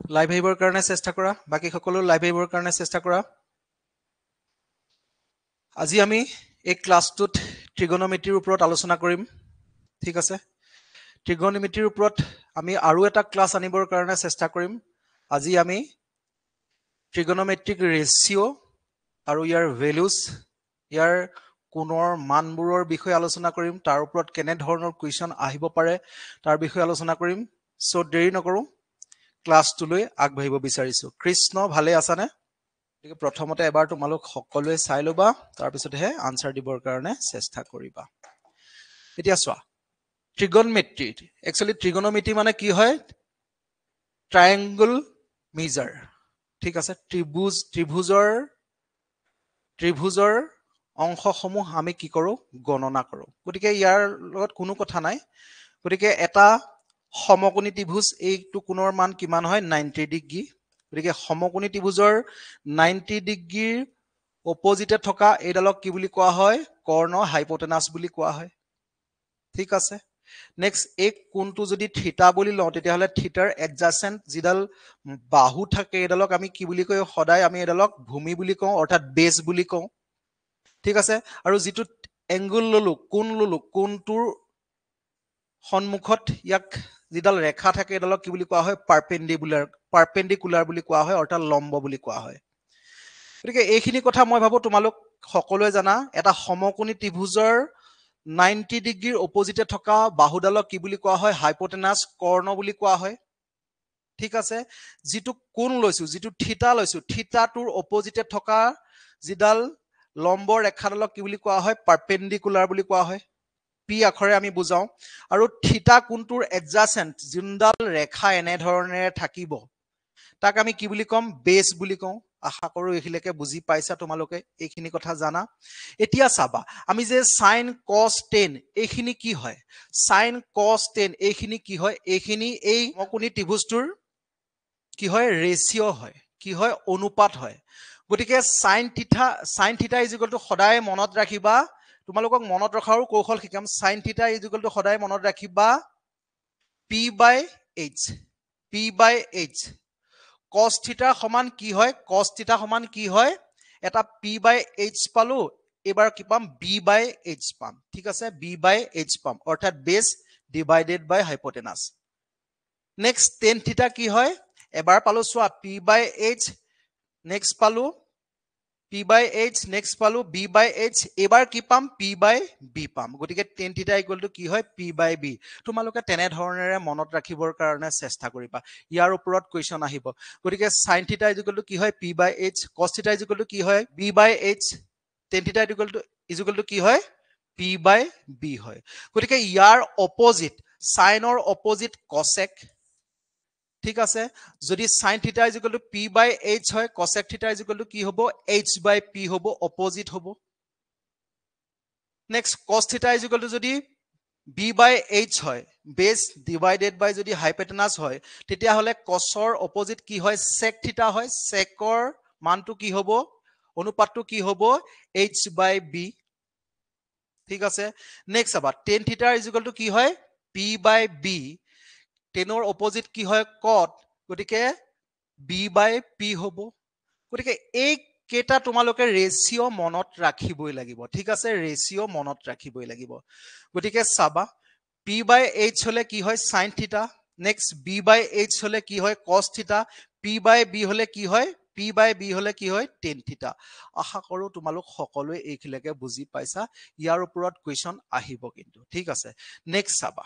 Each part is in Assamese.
লাইভ আহিবৰ কাৰণে চেষ্টা কৰা বাকি সকলো লাইভ আহিবৰ কাৰণে চেষ্টা কৰা আজি আমি এই ক্লাছটোত ট্ৰিগোনোমেট্ৰিৰ ওপৰত আলোচনা কৰিম ঠিক আছে ট্ৰিগোনোমেট্ৰিৰ ওপৰত আমি আৰু এটা ক্লাছ আনিবৰ কাৰণে চেষ্টা কৰিম আজি আমি ট্ৰিগোনোমেট্ৰিক ৰেশিও আৰু ইয়াৰ ভ্যালুজ ইয়াৰ কোণৰ মানবোৰৰ বিষয়ে আলোচনা কৰিম তাৰ ওপৰত কেনে ধৰণৰ কোৱেশ্চন আহিব পাৰে তাৰ বিষয়ে আলোচনা কৰিম সো দেৰি নকৰো ক্লাছটোলৈ আগবাঢ়িব বিচাৰিছো কৃষ্ণ ভালে আছানে গতিকে প্ৰথমতে এবাৰ তোমালোক সকলোৱে চাই লবা তাৰ পিছতহে আনসাৰ দিবৰ কাৰণে চেষ্টা কৰিবা এতিয়া চোৱা ট্ৰিগোনোমেট্ৰি একচুয়ালি ট্ৰিগোনোমেট্ৰি মানে কি হয় ট্ৰায়াঙ্গল মেজাৰ ঠিক আছে ত্ৰিভুজৰ অংশসমূহ আমি কি কৰো গণনা কৰো গতিকে ইয়াৰ লগত কোনো কথা নাই গতিকে এটা সমকোণী ত্ৰিভুজ এইটো কোণৰ মান কিমান হয় 90 ডিগ্ৰী গতিকে সমকোণী ত্ৰিভুজৰ 90 ডিগ্ৰীৰ অপজিটে থকা এইডালক কি বুলি কোৱা হয় কৰ্ণ হাইপোটেনাছ বুলি কোৱা হয় ঠিক আছে নেক্সট এক কোণটো যদি থিটা বুলি লওঁ তেতিয়া হলে থিটাৰ এডজাসেন্ট যিডাল বাহু থাকে এইডালক আমি কি বুলি কয় সদায় আমি এইডালক ভূমি বুলি কওঁ অৰ্থাৎ বেছ বুলি কওঁ ঠিক আছে আৰু যেটো এংগল ললো কোণটোৰ সন্মুখত ইয়াক যিডাল ৰেখা থাকে এডালক কি বুলি কোৱা হয় পাৰপেন্ডিকুলাৰ বুলি কোৱা হয় অৰ্থাৎ লম্ব বুলি কোৱা হয় গতিকে এইখিনি কথা মই ভাবো তোমালোক সকলোৱে জানা এটা সমকোণী ত্ৰিভুজৰ 90 ডিগ্ৰীৰ অপজিটে থকা বাহুডালক কি বুলি কোৱা হয় হাইপোটেনাছ কৰ্ণ বুলি কোৱা হয় ঠিক আছে যেটো কোণ লৈছো যেটো থিটা লৈছো থিটাটোৰ অপজিটে থকা যিডাল লম্ব ৰেখাডালক কি বুলি কোৱা হয় পাৰপেন্ডিকুলাৰ বুলি কোৱা হয় পি আখৰে আমি বুজাও আৰু থিটা কোণটোৰ এডজাসেন্ট যোনডাল ৰেখা এনে ধৰণেৰে থাকিব তাক আমি কি বুলি কম বেছ বুলি কওঁ আশা কৰো এইখিলৈকে বুজি পাইছা তোমালোকে এইখিনি কথা জানা এতিয়া চাবা আমি যে sin cos tan এইখিনি কি হয় sin cos tan এইখিনি কি হয় এইখিনি এই সমকোণী ত্ৰিভুজটোৰ কি হয় ৰেশিও হয় কি হয় অনুপাত হয় গতিকে sin θ সদায় মনত ৰাখিবা তোমালোকক মনত ৰখাৰো কৌশল শিকাম sin θ সদায় মনত ৰাখিবা p/h cos θ সমান কি হয় cos θ সমান কি হয় এটা p/h পালো এবাৰ কি পাম b/h পাম ঠিক আছে b/h পাম অৰ্থাৎ বেছ ডিভাইডেড বাই হাইপোটেনাছ নেক্সট tan θ কি হয় এবাৰ পালো সোৱা p/h নেক্সট পালো p/h নেক্সট পালো b/h এবাৰ কি পাম p/b পাম গতিকে tan θ কি হয় p/b তোমালোকে তেনে ধৰণেৰে মনত ৰাখিবৰ কাৰণে চেষ্টা কৰিবা ইয়াৰ ওপৰত কোৱেশ্চন আহিব গতিকে sin θ কি হয় p/h cos θ কি হয় b/h tan θ কি হয় p/b হয় গতিকে ইয়াৰ অপোজিট সাইনৰ অপোজিট cosec ঠিক আছে যদি sin θ p/h হয় cosec θ কি হ'ব h/p হ'ব অপোজিট হ'ব নেক্সট cos θ যদি b/h হয় বেছ ডিভাইডেড বাই যদি হাইপোটেনাছ হয় তেতিয়া হলে cosৰ অপোজিট কি হয় sec θ হয় secৰ মানটো কি হ'ব অনুপাতটো কি হ'ব h/b ঠিক আছে নেক্সট আবা tan θ কি হয় p/b টেনৰ অপোজিট কি হয় cot গতিকে b/p হ'ব গতিকে এই কেটা তোমালোকে ৰেশিও মনত ৰাখিবই লাগিব ঠিক আছে ৰেশিও মনত ৰাখিবই লাগিব গতিকে চাবা p/h হলে কি হয় sin θ নেক্সট b/h হলে কি হয় cos θ p/b হলে কি হয় p/b হলে কি হয় tan θ আশা কৰো তোমালোক সকলোৱে এইখিলৈকে বুজি পাইছা ইয়াৰ ওপৰত কোৱেশ্চন আহিব কিন্তু ঠিক আছে নেক্সট চাবা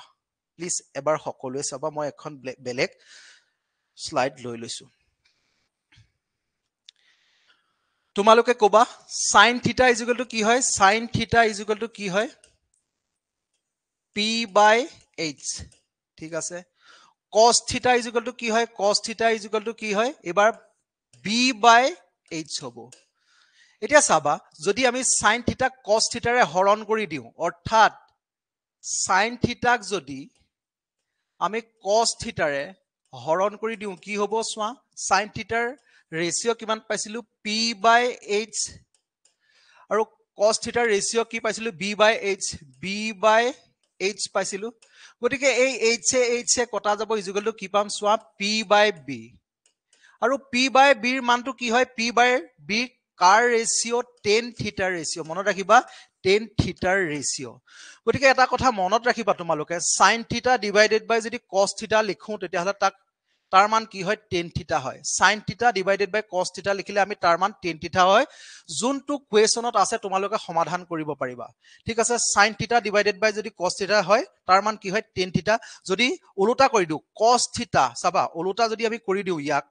প্লিজ এবাৰ সকলোৱে চাবা মই এখন বেলেগ স্লাইড লৈ লৈছো তোমালোকে কবা sin θ কি হয় sin θ কি হয় p/h ঠিক আছে cos θ কি হয় cos θ কি হয় এবাৰ b/h হ'ব এতিয়া চাবা যদি আমি sin θ cos θ ৰে হৰণ কৰি দিও অৰ্থাৎ sin θ ক যদি আমি cos θ ৰে হৰণ কৰি দিও কি হ'ব সোৱা sin θ ৰ ৰেশিও কিমান পাইছিলো p/h আৰু cos θ ৰ ৰেশিও কি পাইছিলো b/h পাইছিলো গতিকে এই h কটা যাব ইজুগলটো কি পাম সোৱা p/b আৰু p by b ৰ মানটো কি হয় p by b car ratio tan থিটা ৰেচিঅ মনত ৰাখিবা tan থিটাৰ ৰেচিঅ গতিকে এটা কথা মনত ৰাখিবা তোমালোকে sin থিটা ডিভাইডেড বাই যদি cos থিটা লিখো তেতিয়াহলে তাৰ মান কি হয় tan থিটা হয় sin থিটা ডিভাইডেড বাই cos থিটা লিখিলে আমি তাৰ মান tan থিটা হয় যোনটো কোৱেচনত আছে তোমালোকে সমাধান কৰিব পাৰিবা ঠিক আছে sin থিটা ডিভাইডেড বাই যদি cos থিটা হয় তাৰ মান কি হয় tan থিটা যদি উলুটা কৰি দিও cos থিটা চাবা উলুটা যদি আমি কৰি দিও ইয়াক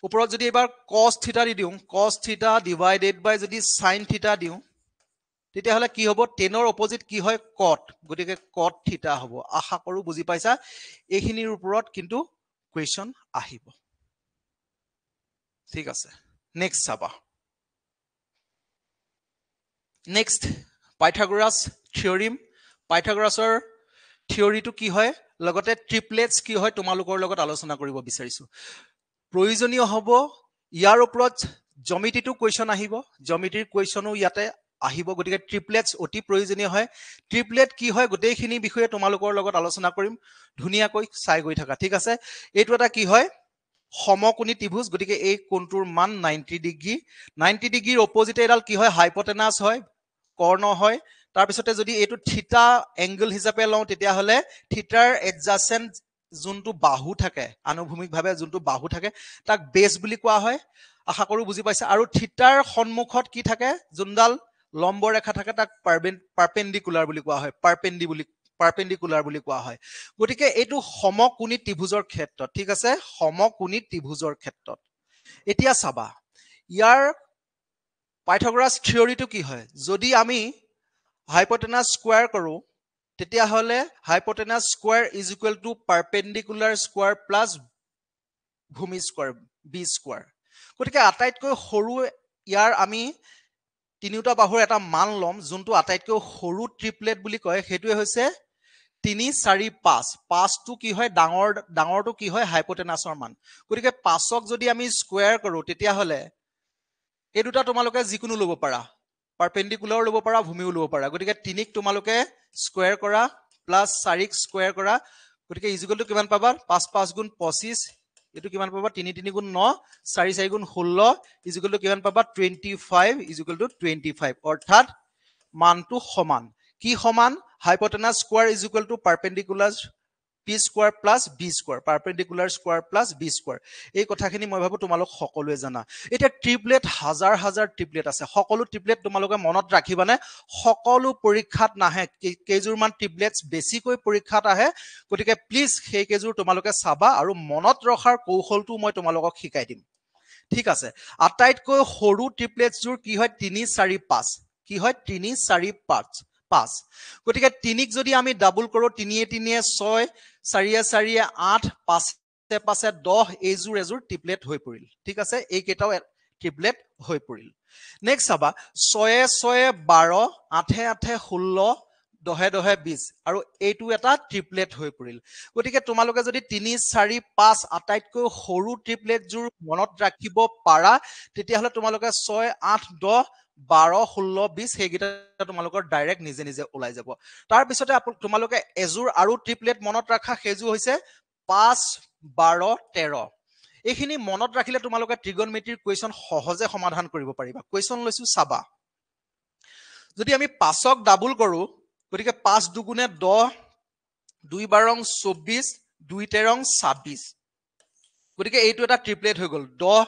উপৰত যদি এবাৰ cos থিটা দি দিও cos থিটা ডিভাইডেড বাই যদি sin থিটা দিও তেতিয়াহলে কি হ'ব tan ৰ অপোজিট কি হয় cot গতিকে cot থিটা হ'ব আশা কৰো বুজি পাইছা এইখিনিৰ ওপৰত কিন্তু কোৱেশ্চন আহিব ঠিক আছে নেক্সট চাবা নেক্সট পাইথাগোৰাছ থিওৰিম পাইথাগোৰাছৰ থিওৰিটো কি হয় লগতে ট্ৰিপলেটস কি হয় তোমালোকৰ লগত আলোচনা কৰিব বিচাৰিছো প্ৰয়োজনীয় হ'ব ইয়াৰ ওপৰত জ্যামিতিটো কোৱেশ্চন আহিব জ্যামিতিৰ কোৱেশ্চনো ইয়াতে আহিব গতিকে ট্ৰিপলেটস অতি প্ৰয়োজনীয় হয় ট্ৰিপলেট কি হয় গোটেইখিনি বিষয়ে তোমালোকৰ লগত আলোচনা কৰিম ধুনিয়াকৈ চাই গৈ থাকা ঠিক আছে এইটো এটা কি হয় সমকোণী ত্ৰিভুজ গতিকে এই কোণটোৰ মান 90 ডিগ্ৰী 90 ডিগ্ৰীৰ অপোজিটে এডাল কি হয় হাইপোটেনাস হয় কৰ্ণ হয় তাৰ পিছতে যদি এইটো থিটা এংগল হিচাপে লওঁ তেতিয়া হলে থিটাৰ এডজাসেন্ট যোনটো বাহু থাকে আনুভূমিকভাৱে যোনটো বাহু থাকে তাক বেস বুলি কোৱা হয় আশা কৰো বুজি পাইছা আৰু থিটাৰ সন্মুখত কি থাকে যোনডাল লম্ব ৰেখা থাকে তাক পাৰপেন্ডিকুলাৰ বুলি কোৱা হয় পাৰপেন্ডিকুলাৰ বুলি কোৱা হয় গতিকে এইটো সমকোণী ত্ৰিভুজৰ ক্ষেত্ৰত ঠিক আছে সমকোণী ত্ৰিভুজৰ ক্ষেত্ৰত এতিয়া চাবা ইয়াৰ পাইথাগোৰাছ থিওৰিটো কি হয় যদি আমি হাইপোটেনাস স্কয়াৰ কৰো তেতিয়া হলে hypotenuse square is equal to perpendicular square plus ভূমি স্কয়াৰ বি স্কয়াৰ গতিকে আটাইতকৈ সৰু ইয়াৰ আমি তিনিটা বাহুৰ এটা মান লম যোনটো আটাইতকৈ সৰু ট্ৰিপলেট বুলি কয় হেতুৱে হৈছে 3 4 5 5টো কি হয় ডাঙৰটো কি হয় হাইপোটেনাসৰ মান গতিকে 5ক যদি আমি স্কয়াৰ কৰো তেতিয়া হলে এই দুটা তোমালোকে যিকোনো লব পাৰা পাৰপেন্ডিকুলাৰ লব পাৰা ভূমিও লব পাৰা গতিকে 3ক তোমালোকে স্কয়াৰ কৰা প্লাস 4ক স্কয়াৰ কৰা গতিকে ইকুৱেল টু কিমান পাবা 5 5 গুণ 25 এটো কিমান পাবা 3 3 গুণ 9 4 4 গুণ 16 ইকুৱেল টু কিমান পাবা 25 ইকুৱেল টু 25 অৰ্থাৎ মানটো সমান কি সমান hypotenuse square is equal to perpendicular p square plus b square perpendicular square plus b square এই কথাখিনি মই ভাবো তোমালোক সকলোৱে জানা এটা ট্ৰিপলেট হাজাৰ হাজাৰ ট্ৰিপলেট আছে সকলো ট্ৰিপলেট তোমালোকে মনত ৰাখিবানে সকলো পৰীক্ষাত নাহে কেইজোৰমান ট্ৰিপলেটস বেছিকৈ পৰীক্ষাত আহে গতিকে প্লিজ সেই কেইজোৰ তোমালোকে চাবা আৰু মনত ৰখাৰ কৌশলটো মই তোমালোকক শিকাই দিম ঠিক আছে আটাইতকৈ সৰু ট্ৰিপলেটস জোৰ কি হয় 3 4 5 কি হয় 3 4 5 5 গতিকে 3ক যদি আমি ডাবল কৰো 3 3 6 4 4 8 5 5 10 এজোৰ ট্ৰিপলেট হৈ পৰিল ঠিক আছে এই কেটাও ট্ৰিপলেট হৈ পৰিল নেক্সট চাবা 6 6 12 8 8 16 10 10 20 আৰু এইটো এটা ট্ৰিপলেট হৈ পৰিল গতিকে তোমালোকে যদি 3 4 5 আটাইতকৈ সৰু ট্ৰিপলেট জোৰ মনত ৰাখিব পাৰা তেতিয়া হলে তোমালোকে 6 8 10 12 16 20 হেগিটা তোমালোকৰ ডাইৰেক্ট নিজে নিজে ওলাই যাব তাৰ পিছতে তোমালোকে এজোৰ আৰু ট্ৰিপলেট মনত ৰাখা হেজু হৈছে 5 12 13 এইখিনি মনত ৰাখিলে তোমালোকে ট্ৰিগনমেট্ৰিৰ কোৱেশ্চন সহজে সমাধান কৰিব পাৰিবা কোৱেশ্চন লৈছো চাবা যদি আমি 5ক ডাবল কৰো গতিকে 5 দুগুণে 10 2 12 24 2 13 26 গতিকে এইটো এটা ট্ৰিপলেট হৈ গল 10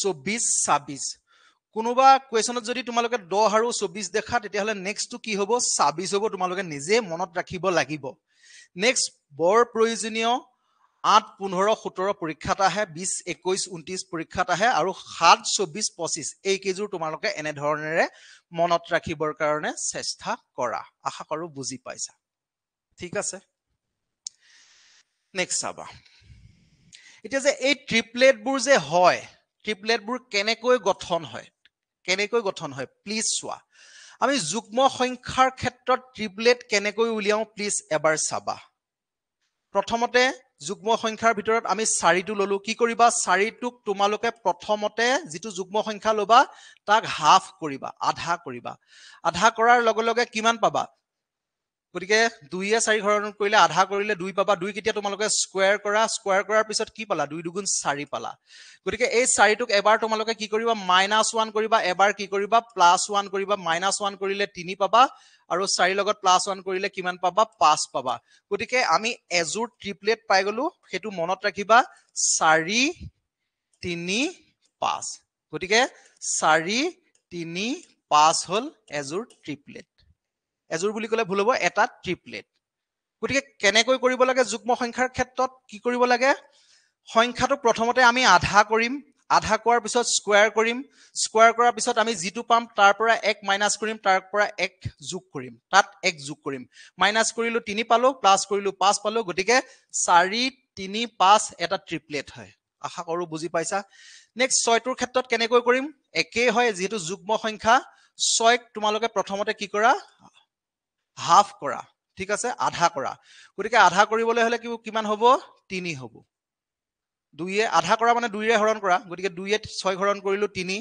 24 26 কোনোবা কোৱেশ্চনত যদি তোমালোকে 10 আৰু 24 দেখা তেতিয়া হলে নেক্সট কি হ'ব 26 হ'ব তোমালোকে নিজে মনত ৰাখিব লাগিব নেক্সট বৰ প্ৰয়োজনীয় 8 15 17 পৰীক্ষাত আহে 20 21 29 পৰীক্ষাত আহে আৰু 7 24 25 এই কেজুৰ তোমালোকে এনে ধৰণেৰে মনত ৰাখিবৰ কাৰণে চেষ্টা কৰা আশা কৰো বুজি পাইছা ঠিক আছে নেক্সট চাবা এতিয়া যে এই ট্ৰিপলেট বোৰ যে হয় ট্ৰিপলেট বোৰ কেনেকৈ গঠন হয় প্লিজ চোৱা আমি যুগ্ম সংখ্যাৰ ক্ষেত্ৰত ট্ৰিপলেট কেনেকৈ উলিয়াও প্লিজ এবাৰ চাবা প্ৰথমতে যুগ্ম সংখ্যাৰ ভিতৰত আমি 4টো ললো কি কৰিবা 4টোক তোমালোকে প্ৰথমতে যেটো যুগ্ম সংখ্যা লবা তাক হাফ কৰিবা আধা কৰাৰ লগে লগে কিমান পাবা গতিকে 2 4 হৰণ কৰিলে আধা কৰিলে 2 পাবা 2 কেতিয়া তোমালোকে স্কয়াৰ কৰাৰ পিছত কি পালা 2 2 4 পালা গতিকে এই 4 টোক এবাৰ তোমালোকে কি কৰিবা -1 কৰিবা এবাৰ কি কৰিবা +1 কৰিবা -1 কৰিলে 3 পাবা আৰু 4 লগত +1 কৰিলে কিমান পাবা 5 পাবা গতিকে আমি এজোৰ ট্ৰিপলেট পাই গলো হেতু মনত ৰাখিবা 4 3 5 গতিকে 4 3 5 হল এজোৰ ট্ৰিপলেট এজোৰ বুলি কলে ভুল হ'ব এটা ট্ৰিপলেট গতিকে কেনেকৈ কৰিব লাগে যুগ্ম সংখ্যাৰ ক্ষেত্ৰত কি কৰিব লাগে সংখ্যাটো প্ৰথমতে আমি আধা কৰিম আধা কৰাৰ পিছত স্কয়াৰ কৰাৰ পিছত আমি যেটো পাম তাৰ পৰা 1 মাইনাস কৰিম তাৰ পৰা 1 যোগ কৰিম তাত 1 যোগ কৰিম মাইনাস কৰিলো 3 পালো প্লাস কৰিলো 5 পালো গতিকে 4 3 5 এটা ট্ৰিপলেট হয় আশা কৰো বুজি পাইছা নেক্সট 6 টোৰ ক্ষেত্ৰত কেনেকৈ কৰিম একেই হয় যেহেতু যুগ্ম সংখ্যা 6 তোমালোকে প্ৰথমতে কি কৰা হাফ কৰা ঠিক আছে আধা কৰা গতিকে আধা কৰিবলৈ হলে কিমান হ'ব 3 হ'ব 2 এ আধা কৰা মানে 2 ৰে হৰণ কৰা গতিকে 2 এ 6 হৰণ কৰিলো 3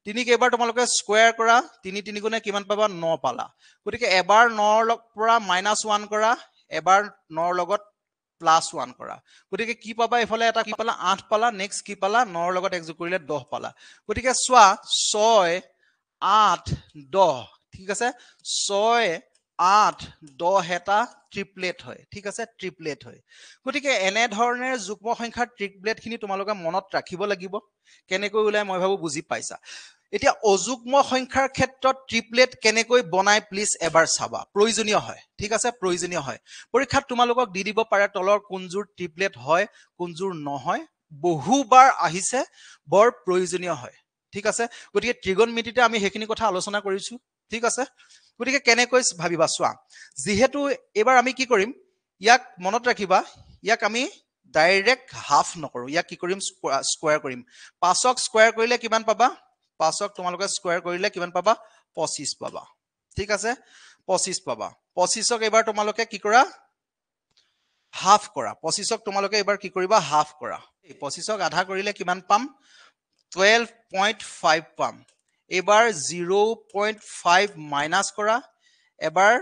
3 কেবাৰ তোমালোকে স্কয়াৰ কৰা 3 3 গুণে কিমান পাবা 9 পালা গতিকে এবাৰ 9 ৰ পৰা -1 কৰা এবাৰ 9 ৰ লগত +1 কৰা গতিকে কি পাবা এফালে এটা কি পালা 8 পালা নেক্সট কি পালা 9 ৰ লগত এক যোগ কৰিলে 10 পালা গতিকে সোৱা 6 8 10 ঠিক আছে 6 8 10 এটা ট্ৰিপলেট হয় ঠিক আছে ট্ৰিপলেট হয় গতিকে এনে ধৰণে যুগ্ম সংখ্যাৰ ট্ৰিপলেট খিনি তোমালোকে মনত ৰাখিব লাগিব কেনেকৈ উলাই মই ভাবো বুজি পাইছা এতিয়া অযুগ্ম সংখ্যাৰ ক্ষেত্ৰত ট্ৰিপলেট কেনেকৈ বনাই প্লিজ এবাৰ চাবা প্ৰয়োজনীয় হয় ঠিক আছে প্ৰয়োজনীয় হয় পৰীক্ষাত তোমালোকক দি দিব পাৰে তলৰ কোনজোৰ ট্ৰিপলেট হয় কোনজোৰ নহয় বহুবাৰ আহিছে বৰ প্ৰয়োজনীয় হয় ঠিক আছে গতিকে ত্ৰিগোণমিতিতে আমি হেখিনি কথা আলোচনা কৰিছো ঠিক আছে গতিকে কেনেকৈ ভাবিবা চোৱা যেহেতু এবাৰ আমি কি কৰিম ইয়াক মনত ৰাখিবা ইয়াক আমি ডাইৰেক্ট হাফ নকৰো ইয়াক কি কৰিম স্কয়াৰ কৰিম 5ক স্কয়াৰ কৰিলে কিমান পাবা 5ক তোমালোকে স্কয়াৰ কৰিলে কিমান পাবা 25 পাবা ঠিক আছে 25 পাবা 25ক এবাৰ তোমালোকে কি কৰা হাফ কৰা 25ক তোমালোকে এবাৰ কি কৰিবা হাফ কৰা 25ক আধা কৰিলে কিমান পাম 12.5 পাম এবাৰ 0.5 মাইনাস কৰা এবাৰ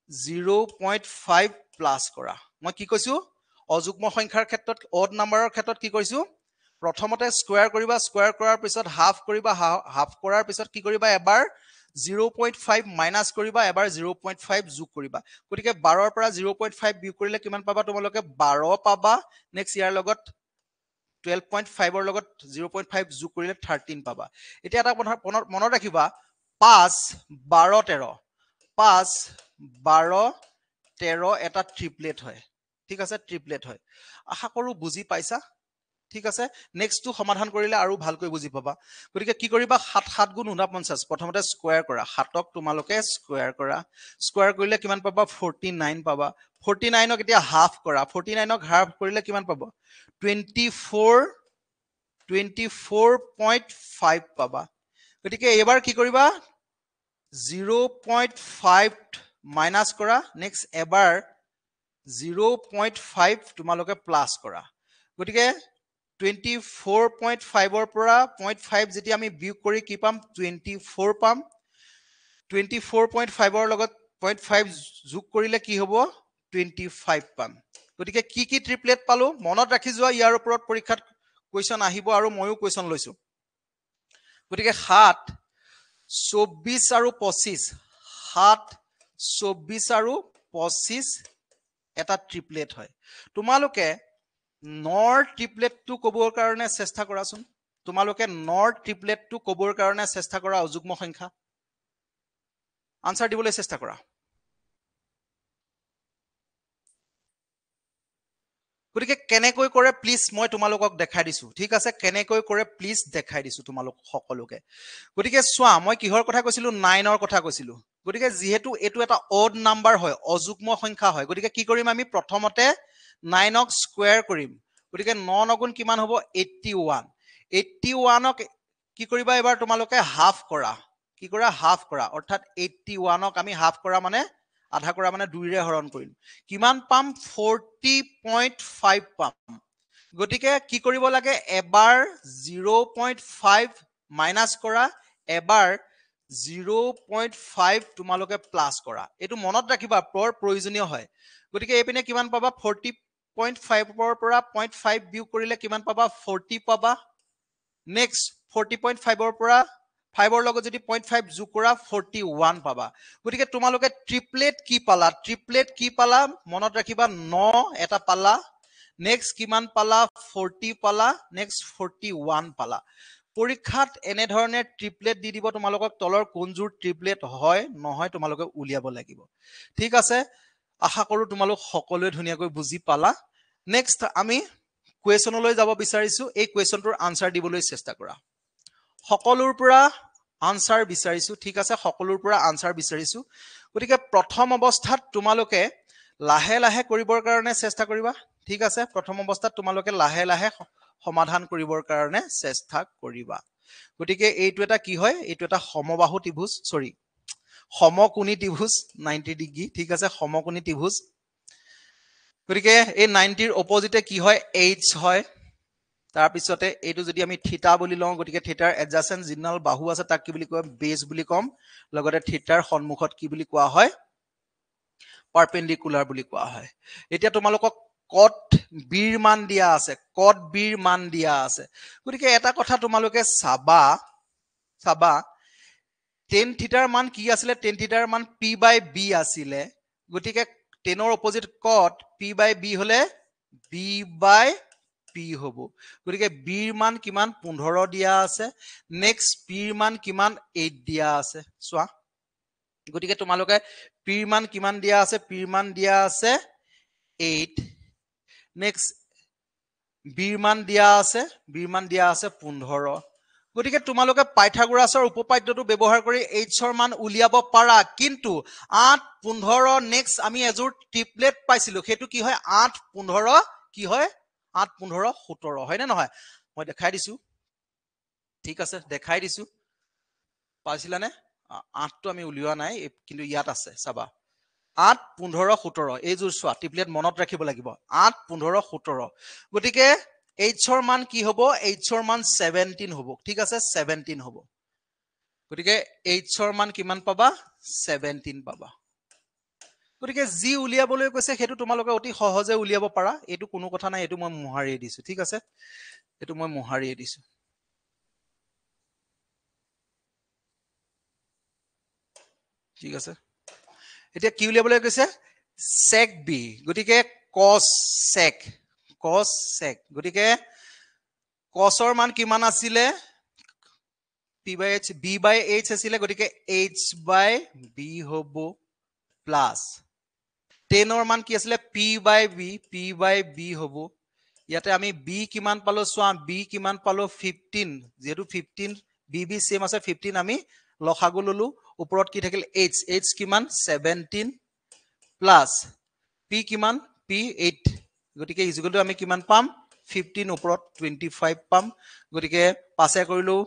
0.5 প্লাস কৰা মই কি কৈছো অযুগ্ম সংখ্যাৰ ক্ষেত্ৰত অড নাম্বাৰৰ ক্ষেত্ৰত কি কৈছো প্ৰথমতে স্কয়াৰ কৰিবা স্কয়াৰ কৰাৰ পিছত হাফ কৰিবা হাফ কৰাৰ পিছত কি কৰিবা এবাৰ 0.5 মাইনাস কৰিবা এবাৰ 0.5 যোগ কৰিবা গতিকে 12 ৰ পৰা 0.5 বিয়োগ কৰিলে কিমান পাবা তোমালোকে 12 পাবা নেক্সট ইয়াৰ লগত 12.5 ৰ লগত 0.5 যোগ কৰিলে 13 পাবা এতিয়া এটা মনত ৰাখিবা 5 12 13 5 12 13 এটা ট্ৰিপলেট হয় ঠিক আছে ট্ৰিপলেট হয় আশা কৰো বুজি পাইছা ঠিক আছে নেক্সট টু সমাধান কৰিলে আৰু ভালকৈ বুজি পাবা গতিকে কি কৰিবা 7 7 গুণ 49 প্ৰথমতে স্কয়াৰ কৰা 7ক তোমালোকে স্কয়াৰ কৰা স্কয়াৰ কৰিলে কিমান পাবা 49 পাবা 49ক এতিয়া হাফ কৰা 49ক হাফ কৰিলে কিমান পাবা 24.5 পাবা গতিকে এবাৰ কি কৰিবা 0.5 মাইনাস কৰা নেক্সট এবাৰ 0.5 তোমালোকে প্লাস কৰা গতিকে 24.5 ৰ পৰা 0.5 যেতিয়া আমি বিয়োগ কৰি কি পাম 24 পাম 24.5 ৰ লগত 0.5 যোগ কৰিলে কি হ'ব 25 পাম গতিকে কি ট্ৰিপলেট পালো মনত ৰাখি যোৱা ইয়াৰ ওপৰত পৰীক্ষাত কোৱেশ্চন আহিব আৰু ময়ো কোৱেশ্চন লৈছো গতিকে 7 24 আৰু 25 7 24 আৰু 25 এটা ট্ৰিপলেট হয় তোমালোকে নৰ ট্ৰিপলেটটো কবৰ কাৰণে চেষ্টা কৰাচোন তোমালোকে নৰ ট্ৰিপলেটটো কবৰ কাৰণে চেষ্টা কৰা অযুগ্ম সংখ্যা আনসাৰ দিবলৈ চেষ্টা কৰা গতিকে কেনেকৈ কৰে প্লিজ মই তোমালোকক দেখাই দিছো ঠিক আছে কেনেকৈ কৰে প্লিজ দেখাই দিছো তোমালোক সকলোকে গতিকে চোৱা মই কিহৰ কথা কৈছিলো 9 ৰ কথা কৈছিলো গতিকে যেহেতু এটো এটা অড নাম্বাৰ হয় অযুগ্ম সংখ্যা হয় গতিকে কি কৰিম আমি প্ৰথমতে 9ক স্কয়াৰ কৰিম গতিকে 9 গুণ কিমান হ'ব 81 81ক কি কৰিবা এবাৰ তোমালোকে হাফ কৰা কি কৰা হাফ কৰা অৰ্থাৎ 81ক আমি হাফ কৰা মানে আধা কৰা মানে 2 ৰে হৰণ কৰিম কিমান পাম 40.5 পাম গতিকে কি কৰিব লাগে এবাৰ 0.5 মাইনাস কৰা এবাৰ 0.5 তোমালোকে প্লাস কৰা এটো মনত ৰাখিবা পৰ প্ৰয়োজনীয় হয় গতিকে এপিনে কিমান পাবা 40.5 ৰ পৰা 0.5 বিয়োগ কৰিলে কিমান পাবা 40 পাবা নেক্সট 40.5 ৰ পৰা 5 ৰ লগত যদি 0.5 যোগ কৰা 41 পাবা গতিকে তোমালোকে ট্ৰিপলেট কি পালা মনত ৰাখিবা 9 এটা পালা নেক্সট কিমান পালা 40 পালা নেক্সট 41 পালা পৰীক্ষাত এনে ধৰণে ট্ৰিপলেট দি দিব তোমালোকক তলৰ কোনজোৰ ট্ৰিপলেট হয় নহয় তোমালোকে উলিয়াব লাগিব ঠিক আছে আশা কৰো তোমালোক সকলোৱে ধুনিয়াকৈ বুজি পালা নেক্সট আমি কোৱেশ্যনলৈ যাব বিচাৰিছো এই কোৱেশ্যনটোৰ আনসাৰ দিবলৈ চেষ্টা কৰা সকলোৰ পৰা আনসাৰ বিচাৰিছো ঠিক আছে সকলোৰ পৰা আনসাৰ বিচাৰিছো গতিকে প্ৰথম অৱস্থাত তোমালোকে লাহে লাহে কৰিবৰ কাৰণে চেষ্টা কৰিবা ঠিক আছে প্ৰথম অৱস্থাত তোমালোকে লাহে লাহে সমাধান কৰিবৰ কাৰণে চেষ্টা কৰিবা গতিকে এইটো এটা কি হয় এইটো এটা সমবাহু ত্ৰিভুজ সৰি সমকোণী ত্ৰিভুজ 90 ডিগ্ৰী ঠিক আছে সমকোণী ত্ৰিভুজ গতিকে এই 90 ৰ অপজিটে কি হয় h হয় তাৰ পিছতে এইটো যদি আমি থিতা বুলি লওঁ গতিকে থিতাৰ এডজাসেন্ট যিনাল বাহু আছে তাক কি বুলি কয় বেস বুলি কম লগতে থিতাৰ সন্মুখত কি বুলি কোৱা হয় পাৰপেন্ডিকুলাৰ বুলি কোৱা হয় এতিয়া তোমালোকক কট বিৰ মান দিয়া আছে কট বিৰ মান দিয়া আছে গতিকে এটা কথা তোমালোকে চাবা tan থিটাৰ মান কি আছিলে tan থিটাৰ মান p/b আছিলে গতিকে tan ৰ অপজিট cot p/b হলে b/p হ'ব গতিকে b ৰ মান কিমান 15 দিয়া আছে নেক্সট p ৰ মান কিমান 8 দিয়া আছে চোৱা গতিকে তোমালোকে p ৰ মান কিমান দিয়া আছে p ৰ মান দিয়া আছে 8 নেক্সট b ৰ মান দিয়া আছে 15 গতিকে তোমালোকে পাইথাগোৰাছৰ উপপাদ্যটো ব্যৱহাৰ কৰি h ৰ মান উলিয়াব পাৰা কিন্তু 8 15 নেক্সট আমি এজোৰ ট্ৰিপলেট পাইছিলো হেতু কি হয় 8 15 কি হয় 8 15 17 হয় নে নহয় মই দেখাই দিছো ঠিক আছে দেখাই দিছো পাইছিলানে 8 টো আমি উলিওৱা নাই কিন্তু ইয়াত আছে চাবা 8 15 17 এই জোৰ সোৱা ট্ৰিপলেট মনত ৰাখিব লাগিব 8 15 17 গতিকে h ৰ মান কি হ'ব h ৰ মান 17 হ'ব ঠিক আছে 17 হ'ব গতিকে h ৰ মান কিমান পাবা 17 পাবা গতিকে জি উলিয়াবলৈ কৈছে হেতু তোমালোকে অতি সহজে উলিয়াব পাৰা এটো কোনো কথা নাই এটো মই মুহাৰিয়ে দিছো ঠিক আছে এটো মই মুহাৰিয়ে দিছো ঠিক আছে এতিয়া কি উলিয়াবলৈ কৈছে sec b গতিকে cos sec গতিকে cos ৰ মান কিমান আছিলে p/h b/h আছিলে গতিকে h/b হ'ব প্লাস tan ৰ মান কি আছিলে p/b হ'ব ইয়াতে আমি b কিমান পালো সোৱা b কিমান পালো 15 যেহেতু 15 b সেম আছে 15 আমি লখাগু ললো ওপৰত কি থাকিল h কিমান 17 প্লাস p কিমান p 8 গতিকে ইজুগলটো আমি কিমান পাম 15 ওপৰত 25 পাম গতিকে পাছে কৰিলো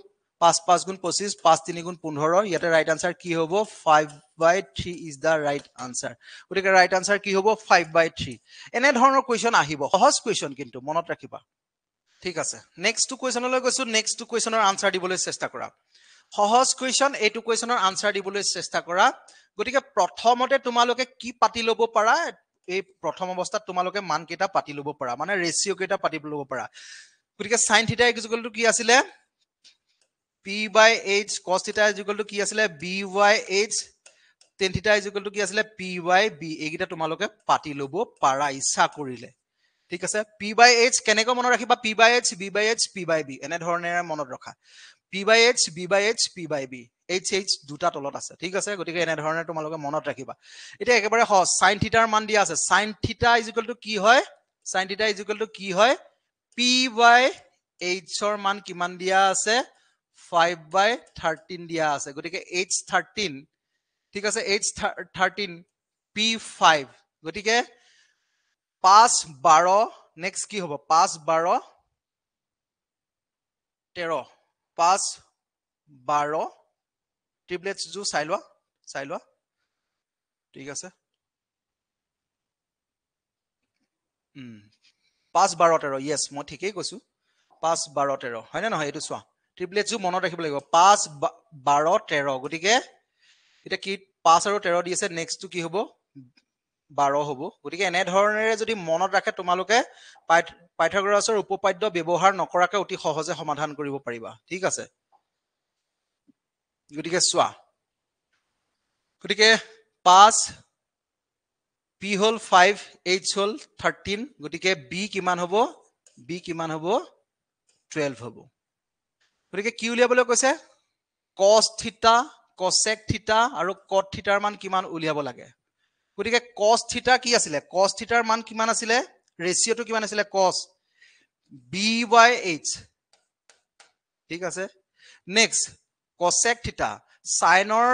5 5 গুণ 25 5 3 গুণ 15 ইয়াতে ৰাইট আনসাৰ কি হ'ব 5/3 ইজ দা ৰাইট আনসাৰ গতিকে ৰাইট আনসাৰ কি হ'ব 5/3 এনে ধৰণৰ কোৱেশ্চন আহিব সহজ কোৱেশ্চন কিন্তু মনত ৰাখিবা ঠিক আছে নেক্সট কোৱেশ্চনলৈ গৈছো নেক্সট কোৱেশ্চনৰ আনসাৰ দিবলৈ চেষ্টা কৰা সহজ কোৱেশ্চন এইটো কোৱেশ্চনৰ আনসাৰ দিবলৈ চেষ্টা কৰা গতিকে প্ৰথমতে তোমালোকে কি পাতি লব পাৰা এই প্ৰথম অৱস্থাত তোমালোকে মান কেটা পাতি লব পাৰা মানে ৰেশিও কেটা পাতি লব পাৰা গতিকে sin থিটা ইকুৱেল টু কি আছিলে p/h cos থিটা ইকুৱেল টু কি আছিলে b/h tan থিটা ইকুৱেল টু কি আছিলে p/b এইগিটা তোমালোকে পাতি লব পাৰা ইচ্ছা কৰিলে ঠিক আছে p/h কেনেকৈ মনত ৰাখিবা p/h b/h p/b এনে ধৰণেৰে মনত ৰখা p/h b/h p/b h দুটা তলত আছে ঠিক আছে গতিকে এনে ধৰণে তোমালোকে মনত ৰাখিবা এতিয়া একেবাৰে সহজ sin থিটাৰ মান দিয়া আছে sin থিটা ইকুৱেল টু কি হয় sin থিটা ইকুৱেল টু কি হয় p/h ৰ মান কিমান দিয়া আছে 5/13 দিয়া আছে গতিকে h13 ঠিক আছে h13 p5 গতিকে 5 12 নেক্সট কি হ'ব 5 12 13 5 12 ট্ৰিপলেটস জু চাই লোৱা ঠিক আছে 5 12 13 ইয়েস মই ঠিকই কৈছো 5 12 13 হয় না নহয় এটো চোৱা ট্ৰিপলেটছও মনত ৰাখিব লাগিব 5 12 13 গতিকে এটা কি 5 আৰু 13 দি আছে নেক্সটটো কি হ'ব 12 হ'ব গতিকে এনে ধৰণেৰে যদি মনত ৰাখে তোমালোকে পাইথাগোৰাছৰ উপপাদ্য ব্যৱহাৰ নকৰাকৈ অতি সহজে সমাধান কৰিব পাৰিবা ঠিক আছে গতিকে চোৱা গতিকে 5 p হল 5 h হল 13 গতিকে b কিমান হ'ব 12 হ'ব গতিকে কি উলিয়াবলৈ কৈছে cos থিটা cosec থিটা আৰু cot থিটাৰ মান কিমান উলিয়াব লাগে গতিকে cos থিটা কি আছিলে cos থিটাৰ মান কিমান আছিলে ৰেশিওটো কিমান আছিলে cos b/h ঠিক আছে নেক্সট cosec থিটা সাইনৰ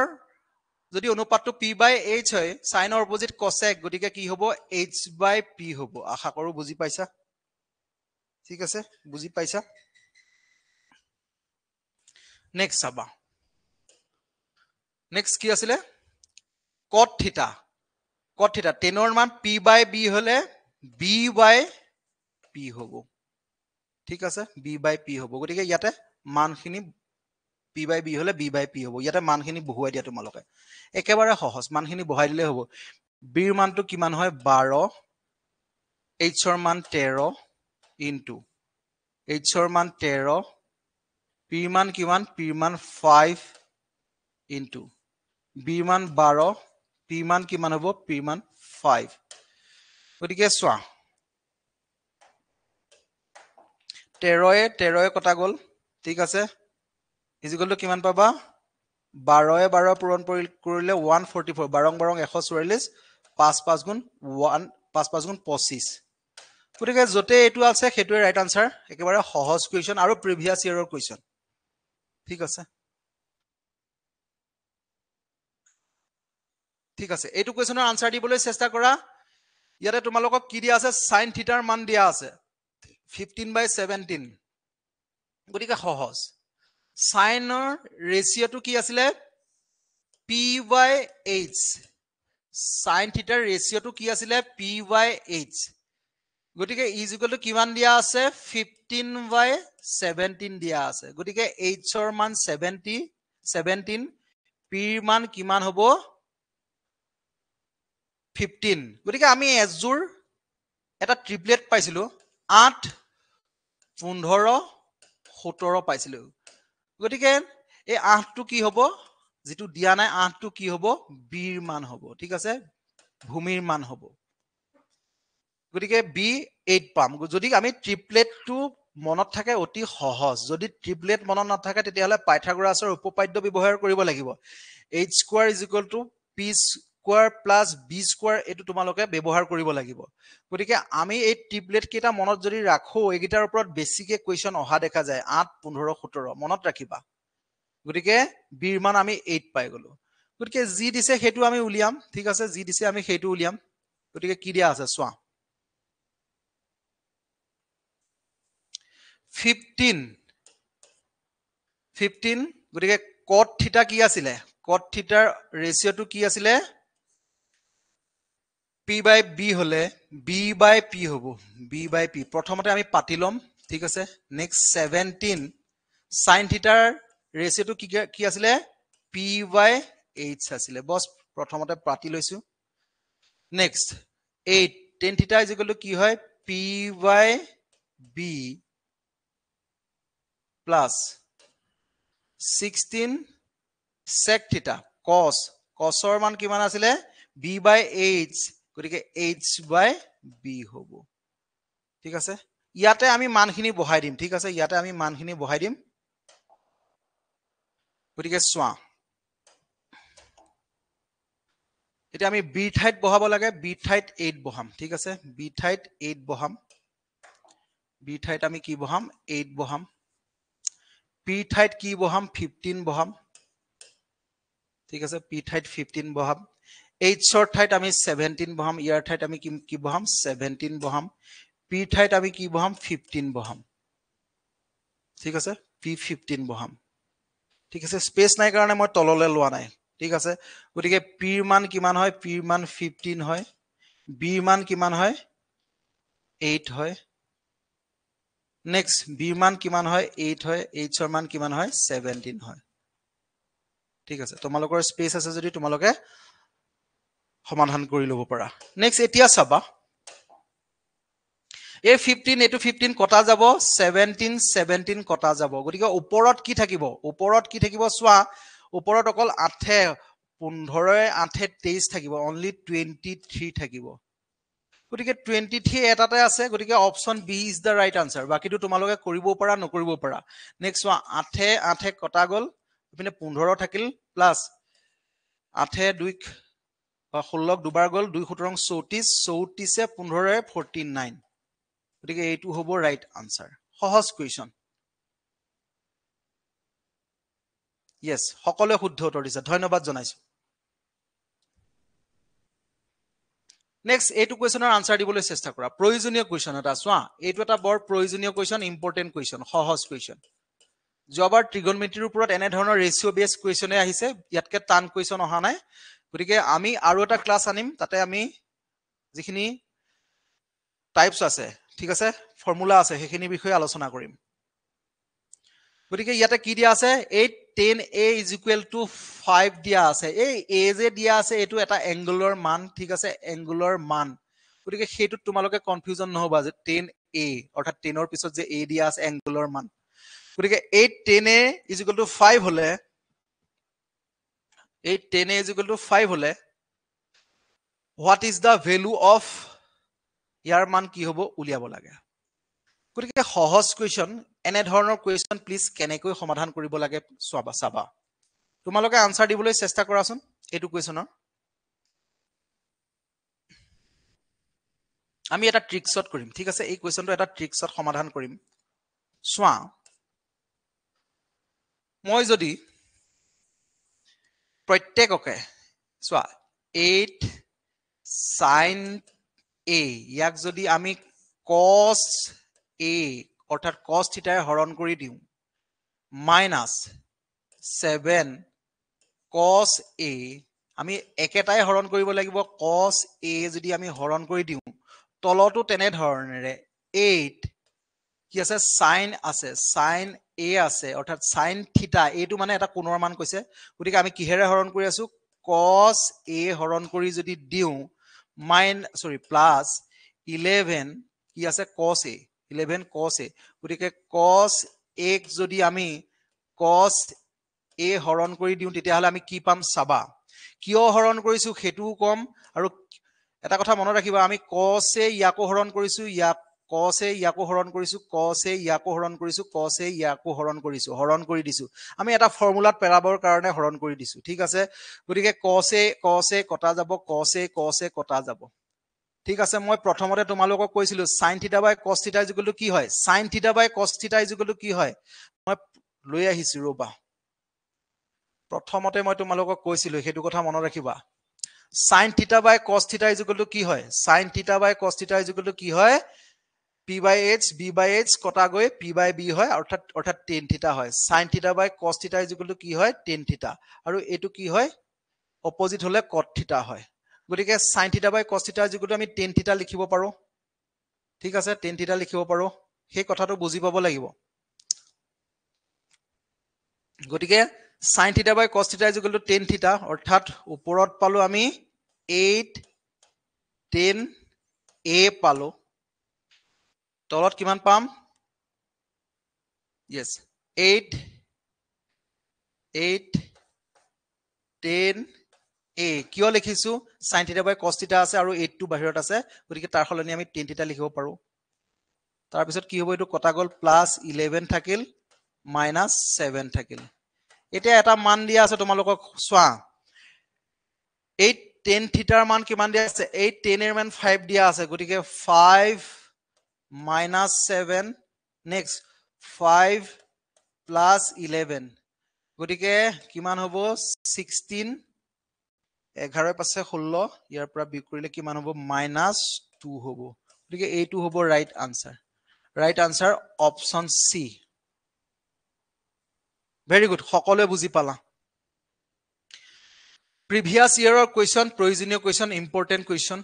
যদি অনুপাতটো p/h হয় সাইনৰ অপোজিট cosec গতিকে কি হ'ব h/p হ'ব আশা কৰো বুজি পাইছা ঠিক আছে বুজি পাইছা নেক্সট চাবা নেক্সট কি আছিলে cot থিটা 10 ৰ মান p/b হলে b/p হ'ব ঠিক আছে b/p হ'ব গতিকে ইয়াতে মানখিনি p/b হলে b/p হ'ব ইয়াতে মানখিনি বহুৱাই দিয়া তোমালোকে একেবাৰে সহজ মানখিনি বহাই দিলে হ'ব b ৰ মানটো কিমান হয় 12 h ৰ মান 13 ইনটু h ৰ মান 13 p ৰ মান কিমান p ৰ মান 5 ইনটু b ৰ মান 12 p ৰ মান কিমান হ'ব p ৰ মান 5 গতিকে চোৱা 13 কটা গ'ল ঠিক আছে ইজিকলটো কিমান পাবা 12 12 পূৰণ কৰিলে 144 12 12 144 5 5 গুণ 1 5 5 গুণ 25 গতিকে যতে এটো আছে হেতুৱে ৰাইট আনসাৰ একেবাৰে সহজ কোৱেশ্চন আৰু প্ৰিভিয়াস ইয়াৰৰ কোৱেশ্চন ঠিক আছে ঠিক আছে এইটো কোৱেশ্চনৰ আনসাৰ দিবলৈ চেষ্টা কৰা ইয়াতে তোমালোকক কি দিয়া আছে sin থিটাৰ মান দিয়া আছে 15/17 গতিকে সহজ সাইনৰ ৰেশিওটো কি আছিলে p/h sin থিটাৰ ৰেশিওটো কি আছিলে p/h গতিকে ইজিকলটো কিমান দিয়া আছে 15/17 দিয়া আছে গতিকে h ৰ মান 17 p ৰ মান কিমান হ'ব 15 গতিকে আমি এজোৰ এটা ট্ৰিপলেট পাইছিলো 8 15 17 পাইছিলো গতিকে এই 8টো কি হ'ব যেটো দিয়া নাই 8টো কি হ'ব b ৰ মান হ'ব ঠিক আছে ভূমিৰ মান হ'ব গতিকে b 8 পাম যদি আমি ট্ৰিপলেটটো মনত থাকে অতি সহজ যদি ট্ৰিপলেট মনত নাথাকে তেতিয়াহলে পাইথাগোৰাছৰ উপপাদ্য ব্যৱহাৰ কৰিব লাগিব h square p square b square এটো তোমালোকে ব্যৱহাৰ কৰিব লাগিব গতিকে আমি এই ট্ৰিপলেট কেটা মনত যদি ৰাখো এগিটাৰ ওপৰত বেছিকে কোৱেশ্চন অহা দেখা যায় 8 15 17 মনত ৰাখিবা গতিকে b ৰ মান আমি 8 পাই গলো গতিকে যি দিছে হেতু আমি উলিয়াম ঠিক আছে যি দিছে আমি হেতু উলিয়াম গতিকে কি দিয়া আছে চোৱা 15 গতিকে cot থিটা কি আছিলে cot থিটাৰ ৰেশিওটো কি আছিলে p/b হলে b/p হ'ব b/p প্ৰথমতে আমি পাতি লম ঠিক আছে নেক্সট 17 sin থিটাৰ ৰেশিওটো কি আছিলে p/h আছিলে বস প্ৰথমতে পাতি লৈছো নেক্সট 8 tan থিটা কি হয় p/b plus 16 sec theta cosৰ মান কিমান আছিলে b/h গতিকে h/b হ'ব ঠিক আছে ইয়াতে আমি মানখিনি বহাই দিম ঠিক আছে ইয়াতে আমি মানখিনি বহাই দিম গতিকে চোৱা এটা আমি b ঠাইত বহাব লাগে b ঠাইত 8 বহাম ঠিক আছে b ঠাইত 8 বহাম b ঠাইত আমি কি বহাম 8 বহাম p ঠাইত কি বহাম 15 বহাম ঠিক আছে p ঠাইত 15 বহাম h ৰ ঠাইত আমি 17 বহাম ইয়াৰ ঠাইত আমি কি বহাম 17 বহাম p ঠাইত আমি কি বহাম 15 বহাম ঠিক আছে p 15 বহাম ঠিক আছে স্পেস নাই কাৰণে মই তললে লোৱা নাই ঠিক আছে গতিকে p ৰ মান কিমান হয় p ৰ মান 15 হয় b ৰ মান কিমান হয় 8 হয় নেক্সট বিৰ মান কিমান হয় 8 হয় এইচৰ মান কিমান হয় 17 হয় ঠিক আছে তোমালোকৰ স্পেচ আছে যদি তোমালোকে সমাধান কৰি ল'ব পাৰা নেক্সট এতিয়া চাবা এই 15 এটো 15 কটা যাব 17 17 কটা যাব গতিকে ওপৰত কি থাকিব চোৱা ওপৰত অকল 8 15 8 23 থাকিব অনলি 23 থাকিব গতিকে 23 এটাতে আছে গতিকে option B is the right answer বাকিটো তোমালোকে কৰিব পাৰা নকৰিব পাৰা নেক্সট চোৱা 8 কটা গল ইপিনে 15 থাকিল প্লাস 8 2 16 দুবাৰ গল 2 17 34 34 15 49 গতিকে এইটো হ'ব ৰাইট আনসাৰ সহজ কুৱেশ্যন ইয়েস সকলোৱে শুদ্ধ উত্তৰ দিছে ধন্যবাদ জনাইছো নেক্সট এইটো কুৱেশ্যনৰ আনসাৰ দিবলৈ চেষ্টা কৰা প্ৰয়োজনীয় কুৱেশ্যন এটা চোৱা এইটো এটা বৰ প্ৰয়োজনীয় কুৱেশ্যন ইম্পৰ্টেন্ট কুৱেশ্যন সহজ কুৱেশ্যন যোৱাবাৰ ত্ৰিগোণমিতিৰ ওপৰত এনে ধৰণৰ ৰেশিও বেস কুৱেশ্যনে আহিছে ইয়াতকে টান কুৱেশ্যন অহা নাই গতিকে আমি আৰু এটা ক্লাস আনিম তাতে আমি যিখিনি টাইপস আছে ঠিক আছে ফৰ্মুলা আছে সেইখিনি বিষয়ে আলোচনা কৰিম গতিকে ইয়াতে কি দিয়া আছে 8 10a = 5 দিয়া আছে এই a যে দিয়া আছে এটো এটা এংগুলৰ মান ঠিক আছে এংগুলৰ মান গতিকে হেতু তোমালোকে কনফিউজন নহবা যে 10a অৰ্থাৎ 10 ৰ পিছত যে a দিয়া আছে এংগুলৰ মান গতিকে 8 10a = 5 হলে 8 10a = 5 হলে what is the value of ইয়াৰ মান কি হ'ব উলিয়াব লাগে গতিকে সহজ কুৱেশ্যন এনে ধৰণৰ কুৱেশ্যন প্লিজ কেনেকৈ সমাধান কৰিব লাগে চাবা তোমালোকে আনসাৰ দিবলৈ চেষ্টা কৰাচোন এইটো কুৱেশ্যনৰ আমি এটা ট্ৰিক্সত কৰিম ঠিক আছে এই কুৱেশ্যনটো এটা ট্ৰিক্সত সমাধান কৰিম চোৱা মই যদি প্ৰত্যেককে চোৱা 8 sin a ইয়াক যদি আমি cos a অৰ্থাৎ cos θ হৰণ কৰি দিওঁ minus 7 cos a আমি একেটাই হৰণ কৰিব লাগিব cos a যদি আমি হৰণ কৰি দিওঁ তলটো তেনে ধৰণেৰে 8 কি আছে sin a আছে অৰ্থাৎ sin θ এইটো মানে এটা কোণৰ মান কৈছে গতিকে আমি কিহেৰে হৰণ কৰি আছো cos a হৰণ কৰি যদি দিওঁ প্লাস 11 কি আছে cos a 11 cos a গতিকে cos a যদি আমি cos a হৰণ কৰি দিওঁ তেতিয়া হলে আমি কি পাম চাবা কিয় হৰণ কৰিছো হেতু কম আৰু এটা কথা মনত ৰাখিবা আমি cos a ইয়াকো হৰণ কৰিছো ইয়াক cos a ইয়াকো হৰণ কৰিছো cos a ইয়াকো হৰণ কৰিছো cos a ইয়াকো হৰণ কৰি দিছো আমি এটা ফৰ্মুলাত পেলাবৰ কাৰণে হৰণ কৰি দিছো ঠিক আছে গতিকে cos a কটা যাব cos a কটা যাব ঠিক আছে মই প্ৰথমতে তোমালোকক কৈছিলো sin θ / cos θ = কি হয় sin θ / cos θ = কি হয় মই লৈ আহিছো ৰবা প্ৰথমতে মই তোমালোকক কৈছিলো হেতু কথা মনত ৰাখিবা sin θ / cos θ = কি হয় sin θ / cos θ = কি হয় p/h b/h কটা গৈ p/b হয় অৰ্থাৎ tan θ হয় sin θ / cos θ = কি হয় tan θ আৰু এটো কি হয় অপোজিট হলে cot θ হয় গতিকে sin θ / cos θ = আমি tan θ লিখিব পাৰো ঠিক আছে tan θ লিখিব পাৰো সেই কথাটো বুজি পাব লাগিব গতিকে sin θ / cos θ = tan θ অৰ্থাৎ ওপৰত পালো আমি 8 10 a পালো তলত কিমান পাম yes 8 10 a কিয় লিখিছো sin θ / cos θ আছে আৰু 8 টো বাহিৰত আছে গতিকে তাৰ সলনি আমি tan θ লিখিব পাৰো তাৰ পিছত কি হ'ব এটো কটা গল প্লাস 11 থাকিল minus 7 থাকিল এতিয়া এটা মান দিয়া আছে তোমালোকক চোৱা 8 tan θ ৰ মান কিমান দিয়া আছে 8 tan এর মান 5 দিয়া আছে গতিকে 5 minus 7 next 5 plus 11 গতিকে কিমান হ'ব 16 11 পাছে 16 ইয়াৰ পৰা বিয়োগ কৰিলে কিমান হ'ব -2 হ'ব গতিকে এইটো হ'ব right answer option C very good সকলোৱে বুজি পালা প্ৰিভিয়াস ইয়াৰৰ কুৱেশ্যন প্ৰয়োজনীয় কুৱেশ্যন ইম্পৰ্টেন্ট কুৱেশ্যন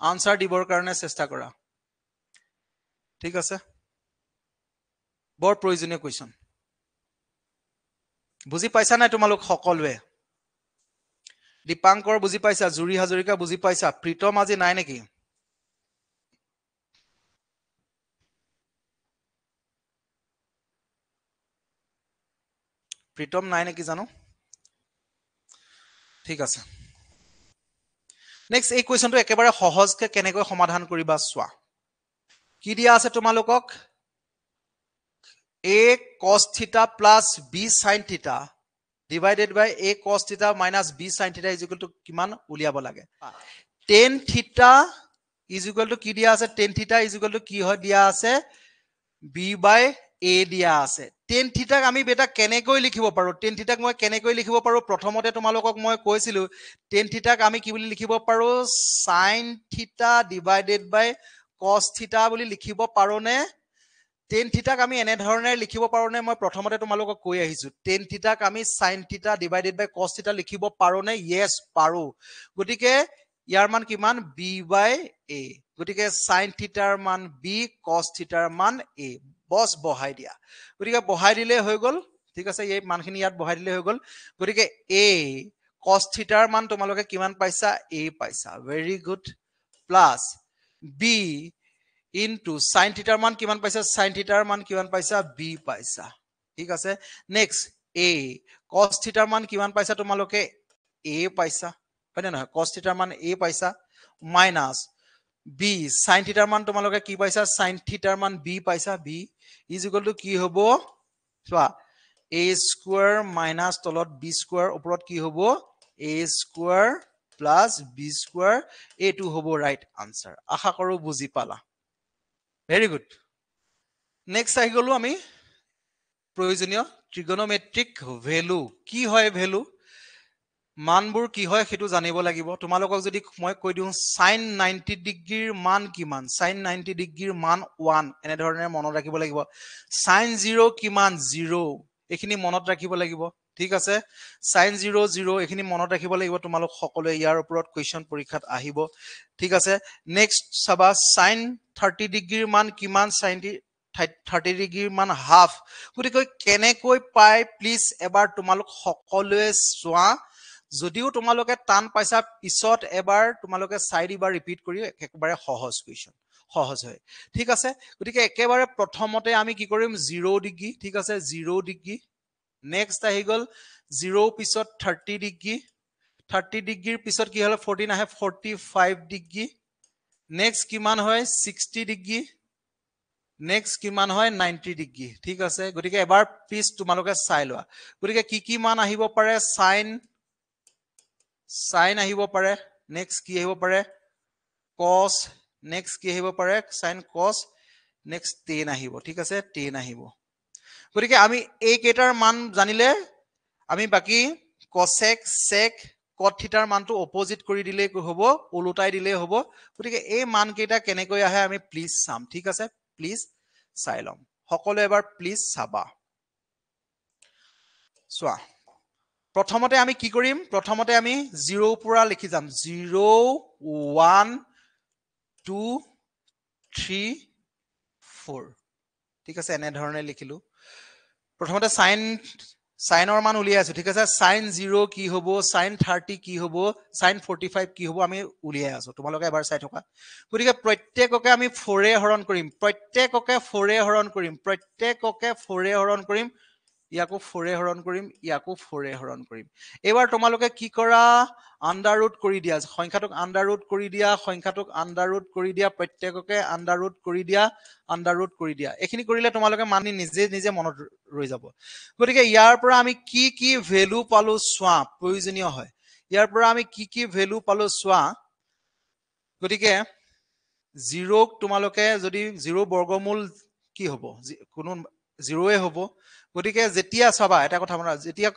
আনসাৰ দিবৰ কাৰণে চেষ্টা কৰা ঠিক আছে বৰ প্ৰয়োজনীয় কুৱেশ্যন বুজি পাইছা নাই তোমালোক সকলোৱে দীপাংকৰ বুজি পাইছা জুৰি হাজৰিকা বুজি পাইছা প্ৰীতম আজি নাই নেকি প্ৰীতম নাই নেকি জানো ঠিক আছে নেক্সট এই কুৱেশ্যনটো একেবাৰে সহজকে কেনেকৈ সমাধান কৰিবা চোৱা কি দিয়া আছে তোমালোকক a cos theta plus b sin theta divided by a cos theta minus b sin theta is equal to কিমান উলিয়াব লাগে tan theta is equal to কি দিয়া আছে tan theta is equal to কি হয় দিয়া আছে b by a দিয়া আছে tan theta আমি বেটা কেনেকৈ লিখিব পাৰো tan theta মই কেনেকৈ লিখিব পাৰো প্ৰথমতে তোমালোকক মই কৈছিলো tan theta আমি কি বুলি লিখিব পাৰো sin theta divided by cos theta বুলি লিখিব পাৰো নে tan theta আমি এনে ধৰণে লিখিব পাৰো নে মই প্ৰথমতে তোমালোকক কৈ আহিছো tan theta আমি sin theta divided by cos theta লিখিব পাৰো নে yes পাৰো গতিকে ইয়াৰ মান কিমান b by a গতিকে sin theta ৰ মান b cos theta ৰ মান a বস বহাই দিয়া গতিকে বহাই দিলে হৈ গল ঠিক আছে এই মানখিনি ইয়াত বহাই দিলে হৈ গল গতিকে a cos theta ৰ মান তোমালোকে কিমান পাইছা a পাইছা very good plus b into sin theta ৰ মান কিমান পাইছা sin theta ৰ মান কিমান পাইছা b পাইছা ঠিক আছে নেক্সট a cos theta ৰ মান কিমান পাইছা তোমালোকে a পাইছা হয়নে নহয় cos theta ৰ মান a পাইছা minus b sin theta ৰ মান তোমালোকে কি পাইছা sin theta ৰ মান b পাইছা b is equal to কি হ'ব চোৱা a square minus তলত b square ওপৰত কি হ'ব a square plus b square এইটো হ'ব ৰাইট আনসাৰ আশা কৰো বুজি পালা Very good. Next আহি গলো আমি প্ৰয়োজনীয় trigonometric value কি হয় value মানবোৰ কি হয় হেতু জানিব লাগিব তোমালোকক যদি মই কৈ দিও sin 90 ডিগ্ৰীৰ মান কিমান sin 90 ডিগ্ৰীৰ মান 1 এনে ধৰণে মনত ৰাখিব লাগিব sin 0 কিমান 0 এখিনি মনত ৰাখিব লাগিব ঠিক আছে sin 0 0 এখিনি মনত ৰাখিব লাগিব তোমালোক সকলোৱে ইয়াৰ ওপৰত কোৱেশ্চন পৰীক্ষাত আহিব ঠিক আছে নেক্সট সাবা sin 30 ডিগ্ৰীৰ মান কিমান sin 30 ডিগ্ৰীৰ মান হাফ গতিকে কেনেকৈ পাই প্লিজ এবাৰ তোমালোক সকলোৱে চোৱা যদিও তোমালোকে টান পাইছা পিছত এবাৰ তোমালোকে চাই দিবা ৰিপিট কৰি একেবাৰে সহজ কোৱেশ্চন সহজ হয় ঠিক আছে গতিকে একেবাৰে প্ৰথমতে আমি কি কৰিম 0 ডিগ্ৰী ঠিক আছে 0 ডিগ্ৰী নেক্সট আহি গল 0 পিছত 30 ডিগ্ৰী 30 ডিগ্ৰীৰ পিছত কি হল 14 আহে 45 ডিগ্ৰী নেক্সট কিমান হয় 60 ডিগ্ৰী নেক্সট কিমান হয় 90 ডিগ্ৰী ঠিক আছে গতিকে এবাৰ প্লিজ তোমালোকে চাই লোৱা গতিকে কি মান আহিব পাৰে sin আহিব পাৰে নেক্সট কি আহিব পাৰে cos নেক্সট কি আহিব পাৰে sin cos নেক্সট tan আহিব ঠিক আছে tan আহিব গতিকে আমি এই কেটাৰ মান জানিলে আমি বাকি cosec sec cot থিটাৰ মানটো অপোজিট কৰি দিলে হ'ব উলটাই দিলে হ'ব গতিকে এই মান কেটা কেনেকৈ আহে আমি প্লিজ চাম ঠিক আছে প্লিজ চাই লম সকলো এবাৰ প্লিজ চাবা চোৱা প্ৰথমতে আমি কি কৰিম প্ৰথমতে আমি 0 পৰা লিখি যাম 0 1 2 3 4 ঠিক আছে এনে ধৰণে লিখিলো প্ৰথমতে সাইনৰ মান উলিয়াই আছো ঠিক আছে sin 0 কি হ'ব sin 30 কি হ'ব sin 45 কি হ'ব আমি উলিয়াই আছো তোমালোকে এবাৰ চাই থকা গতিকে প্ৰত্যেককে আমি 4 এ হৰণ কৰিম প্ৰত্যেককে 4 এ হৰণ কৰিম প্ৰত্যেককে 4 এ হৰণ কৰিম ইয়াকো 4 এ হৰণ কৰিম ইয়াকো 4 এ হৰণ কৰিম এবাৰ তোমালোকে কি কৰা আন্ডাৰ ৰুট কৰি দিয়া সংখ্যাটোক আন্ডাৰ ৰুট কৰি দিয়া সংখ্যাটোক আন্ডাৰ ৰুট কৰি দিয়া প্ৰত্যেককে আন্ডাৰ ৰুট কৰি দিয়া এখিনি কৰিলে তোমালোকে মানি নিজে নিজে মনত ৰৈ যাব গতিকে ইয়াৰ পৰা আমি কি ভ্যালু পালো সোৱা প্ৰয়োজনীয় হয় ইয়াৰ পৰা আমি কি ভ্যালু পালো সোৱা গতিকে 0 ক তোমালোকে যদি 0 বৰ্গমূল কি হ'ব কোনো 0 এ হ'ব গতিকে যেতিয়া চাবা এটা কথা মনত যেতিয়া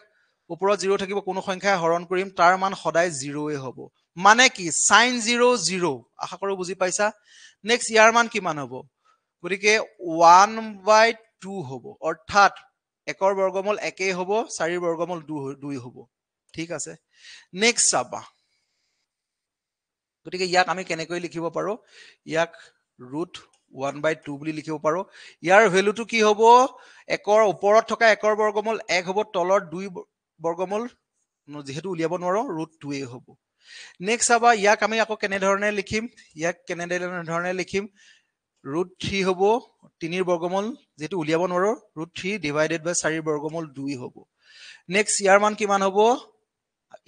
ওপৰত 0 থাকিব কোনো সংখ্যা হৰণ কৰিম তাৰ মান সদায় 0 এ হ'ব মানে কি sin 0 0 আশা কৰো বুজি পাইছা নেক্সট ইয়াৰ মান কিমান হ'ব গতিকে 1/2 হ'ব অৰ্থাৎ 1 ৰ বৰ্গমূল 1 এ হ'ব 4 ৰ বৰ্গমূল 2 হ'ব ঠিক আছে নেক্সট চাবা গতিকে ইয়াক আমি কেনেকৈ লিখিব পাৰো ইয়াক √1 1/2 বুলি লিখিব পাৰো ইয়াৰ ভ্যালুটো কি হ'ব একৰ ওপৰত থকা একৰ বৰ্গমূল 1 হ'ব তলৰ 2 বৰ্গমূল যেহেতু উলিয়াব নোৱাৰো √2 এ হ'ব নেক্সট আবা ইয়াক আমি আকৌ কেনে ধৰণে লিখিম ইয়াক কেনে ধৰণে লিখিম √3 হ'ব 3 ৰ বৰ্গমূল যেহেতু উলিয়াব নোৱাৰো √3 ডিভাইডেড বাই 4 ৰ বৰ্গমূল 2 হ'ব নেক্সট ইয়াৰ মান কিমান হ'ব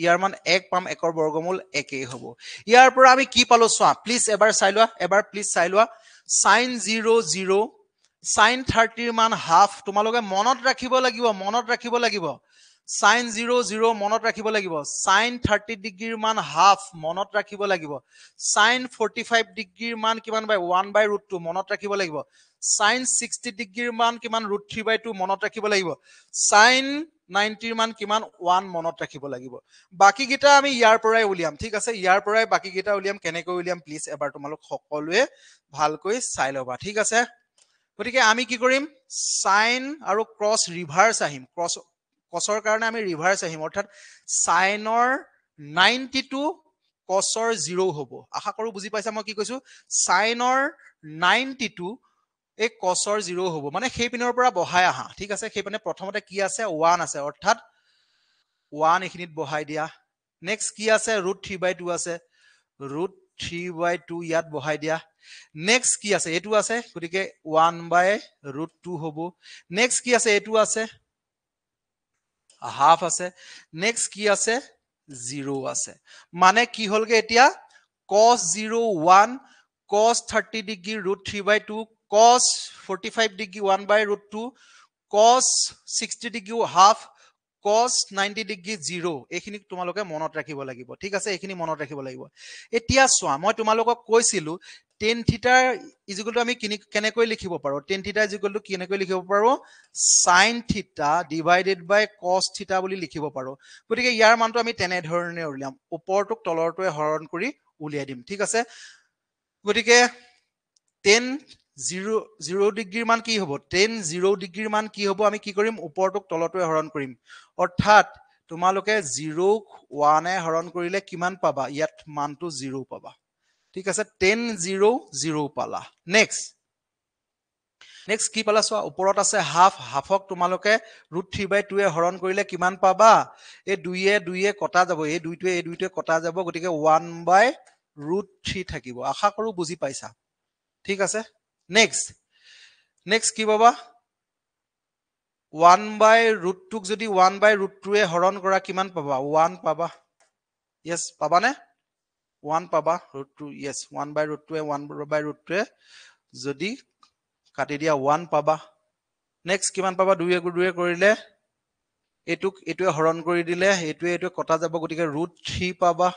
ইয়াৰ মান 1 পাম একৰ বৰ্গমূল 1 এ হ'ব ইয়াৰ পৰা আমি কি পালো চোৱা প্লিজ এবাৰ চাই লোৱা এবাৰ প্লিজ চাই লোৱা sin 0 0 sin 30 ৰ মান হাফ তোমালোকে মনত ৰাখিব লাগিব sin 0 0 মনত ৰাখিব লাগিব sin 30 ডিগ্ৰীৰ মান হাফ মনত ৰাখিব লাগিব sin 45 ডিগ্ৰীৰ মান কিমান বাই 1/√2 মনত ৰাখিব লাগিব sin 60 ডিগ্ৰীৰ মান কিমান √3/2 মনত ৰাখিব লাগিব sin 90 ৰ মান কিমান 1 মনত ৰাখিব লাগিব বাকি গিটা আমি ইয়াৰ পৰাই উলিয়াম ঠিক আছে ইয়াৰ পৰাই বাকি গিটা উলিয়াম কেনেকৈ উলিয়াম প্লিজ এবাৰ তোমালোক সকলোৱে ভালকৈ চাই লবা ঠিক আছে গতিকে আমি কি কৰিম sin আৰু ক্ৰস ৰিভাৰ্স আহিম ক্ৰসৰ কাৰণে আমি ৰিভাৰ্স আহিম অৰ্থাৎ sinৰ 90 টু cosৰ 0 হ'ব আশা কৰো বুজি পাইছা মই কি কৈছো sinৰ 90 টু এই cosৰ 0 হ'ব মানে সেই পিনৰ পৰা বহাই আহা ঠিক আছে সেই পিনে প্ৰথমতে কি আছে 1 আছে অৰ্থাৎ 1 এখিনিত বহাই দিয়া নেক্সট কি আছে √3/2 আছে √3/2 ইয়াত বহাই দিয়া নেক্সট কি আছে এটো আছে গতিকে 1/√2 হ'ব নেক্সট কি আছে এটো আছে হাফ আছে নেক্সট কি আছে 0 আছে মানে কি হলগে এতিয়া cos 0 1 cos 30 degree √3/2 cos 45 degree 1/√2 cos 60 degree half cos 90 degree 0 এইখিনি তোমালোকে মনত ৰাখিব লাগিব ঠিক আছে এইখিনি মনত ৰাখিব লাগিব এতিয়া চোৱা মই তোমালোকক কৈছিলো tan থিটা ইকুৱেল টু আমি কেনেকৈ লিখিব পাৰো tan থিটা ইকুৱেল টু কেনেকৈ লিখিব পাৰো sin থিটা ডিভাইডেড বাই cos থিটা বুলি লিখিব পাৰো গতিকে ইয়াৰ মানটো আমি তেনে ধৰণে উলিয়াম ওপৰটোক তলৰটোৱে হৰণ কৰি উলিয়াই দিম ঠিক আছে গতিকে tan 0 ডিগ্ৰীৰ মান কি হ'ব tan 0 ডিগ্ৰীৰ মান কি হ'ব আমি কি কৰিম ওপৰটোক তলৰটোৱে হৰণ কৰিম অৰ্থাৎ তোমালোকে 0 1 এ হৰণ কৰিলে কিমান পাবা ইয়াত মানটো 0 পাবা ঠিক আছে tan 0 0 পালা নেক্সট কি পালা চোৱা ওপৰত আছে হাফ হাফক তোমালোকে √3/2 এ হৰণ কৰিলে কিমান পাবা এই 2 এ কটা যাব এই 2টোৱে কটা যাব গতিকে 1/√3 থাকিব আশা কৰো বুজি পাইছা ঠিক আছে নেক্সট কি পাবা 1/√2 যদি 1/√2 এ হৰণ কৰা কিমান পাবা 1 পাবা yes পাবা নে 1 পাবা √2 yes 1/√2 এ 1/√2 এ যদি কাটি দিয়া 1 পাবা নেক্সট কিমান পাবা 2 এ কৰিলে এটোৱে হৰণ কৰি দিলে এটোৱে কটা যাব গতিকে √3 পাবা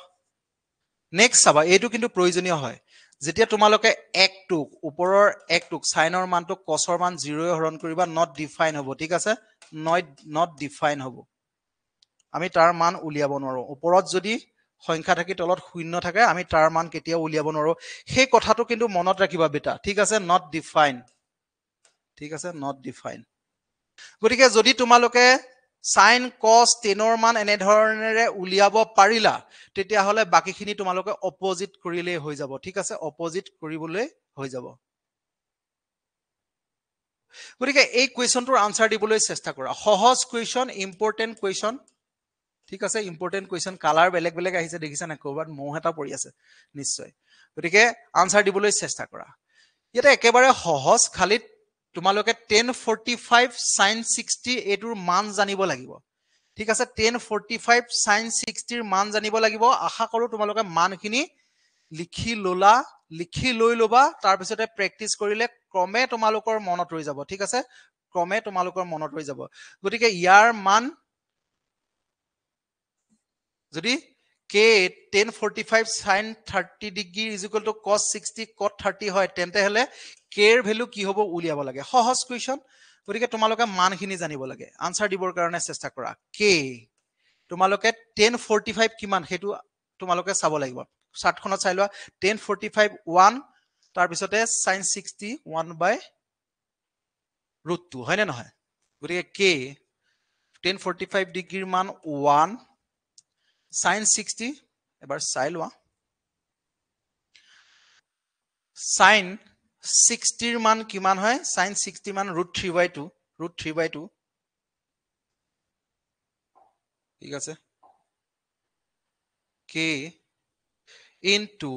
নেক্সট চাবা এইটো কিন্তু প্ৰয়োজনীয় হয় যেতিয়া তোমালোকে একটোক ওপৰৰ একটোক সাইনৰ মানটো cosৰ মান 0 এ হৰণ কৰিবা not define হ'ব ঠিক আছে not define হ'ব আমি তাৰ মান উলিয়াব নোৱাৰো ওপৰত যদি সংখ্যা থাকি তলত শূন্য থাকে আমি তাৰ মান কেতিয়াও উলিয়াব নোৱাৰো সেই কথাটো কিন্তু মনত ৰাখিবা বেটা ঠিক আছে not define গতিকে যদি তোমালোকে sin cos 10ৰ মান এনে ধৰণেৰে উলিয়াব পাৰিলা তেতিয়া হলে বাকিখিনি তোমালোকে অপোজিট কৰিলে হৈ যাব ঠিক আছে অপোজিট কৰিবলৈ হৈ যাব গতিকে এই কোৱেশ্চনটোৰ আনসাৰ দিবলৈ চেষ্টা কৰা সহজ কোৱেশ্চন ইম্পৰ্টেন্ট কোৱেশ্চন ঠিক আছে ইম্পৰ্টেন্ট কোৱেশ্চন কালাৰ বেলেগ আহিছে দেখিছা না কৰবাত মহ এটা পৰি আছে নিশ্চয় গতিকে আনসাৰ দিবলৈ চেষ্টা কৰা এটা একেবাৰে সহজ খালি তোমালোকে tan 45 sin 60 এটোৰ মান জানিব লাগিব ঠিক আছে tan 45 sin 60 ৰ মান জানিব লাগিব আশা কৰো তোমালোকে মানখিনি লিখি লৈ লবা তাৰ পিছতে প্ৰেক্টিস কৰিলে ক্ৰমে তোমালোকৰ মনত ৰৈ যাব ঠিক আছে ক্ৰমে তোমালোকৰ মনত ৰৈ যাব গতিকে ইয়াৰ মান যদি k tan 45 sin 30 degree = cos 60 cot 30 হয় তেন্তে হলে k এৰ ভ্যালু কি হ'ব উলিয়াব লাগে সহজ কোৱেশ্চন গতিকে তোমালোকে মানখিনি জানিব লাগে আনসাৰ দিবৰ কাৰণে চেষ্টা কৰা k তোমালোকে tan 45 কিমান হেতু তোমালোকে চাব লাগিব চাৰ্টখনত চাই লোৱা tan 45 1 তাৰ পিছতে sin 60 1/√2 হয় নে নহয় গতিকে k tan 45 ডিগ্ৰীৰ মান 1 sin 60 এবাৰ চাই লোৱা sin 60 ৰ মান কিমান হয় sin 60 মান √3/2 ঠিক আছে k into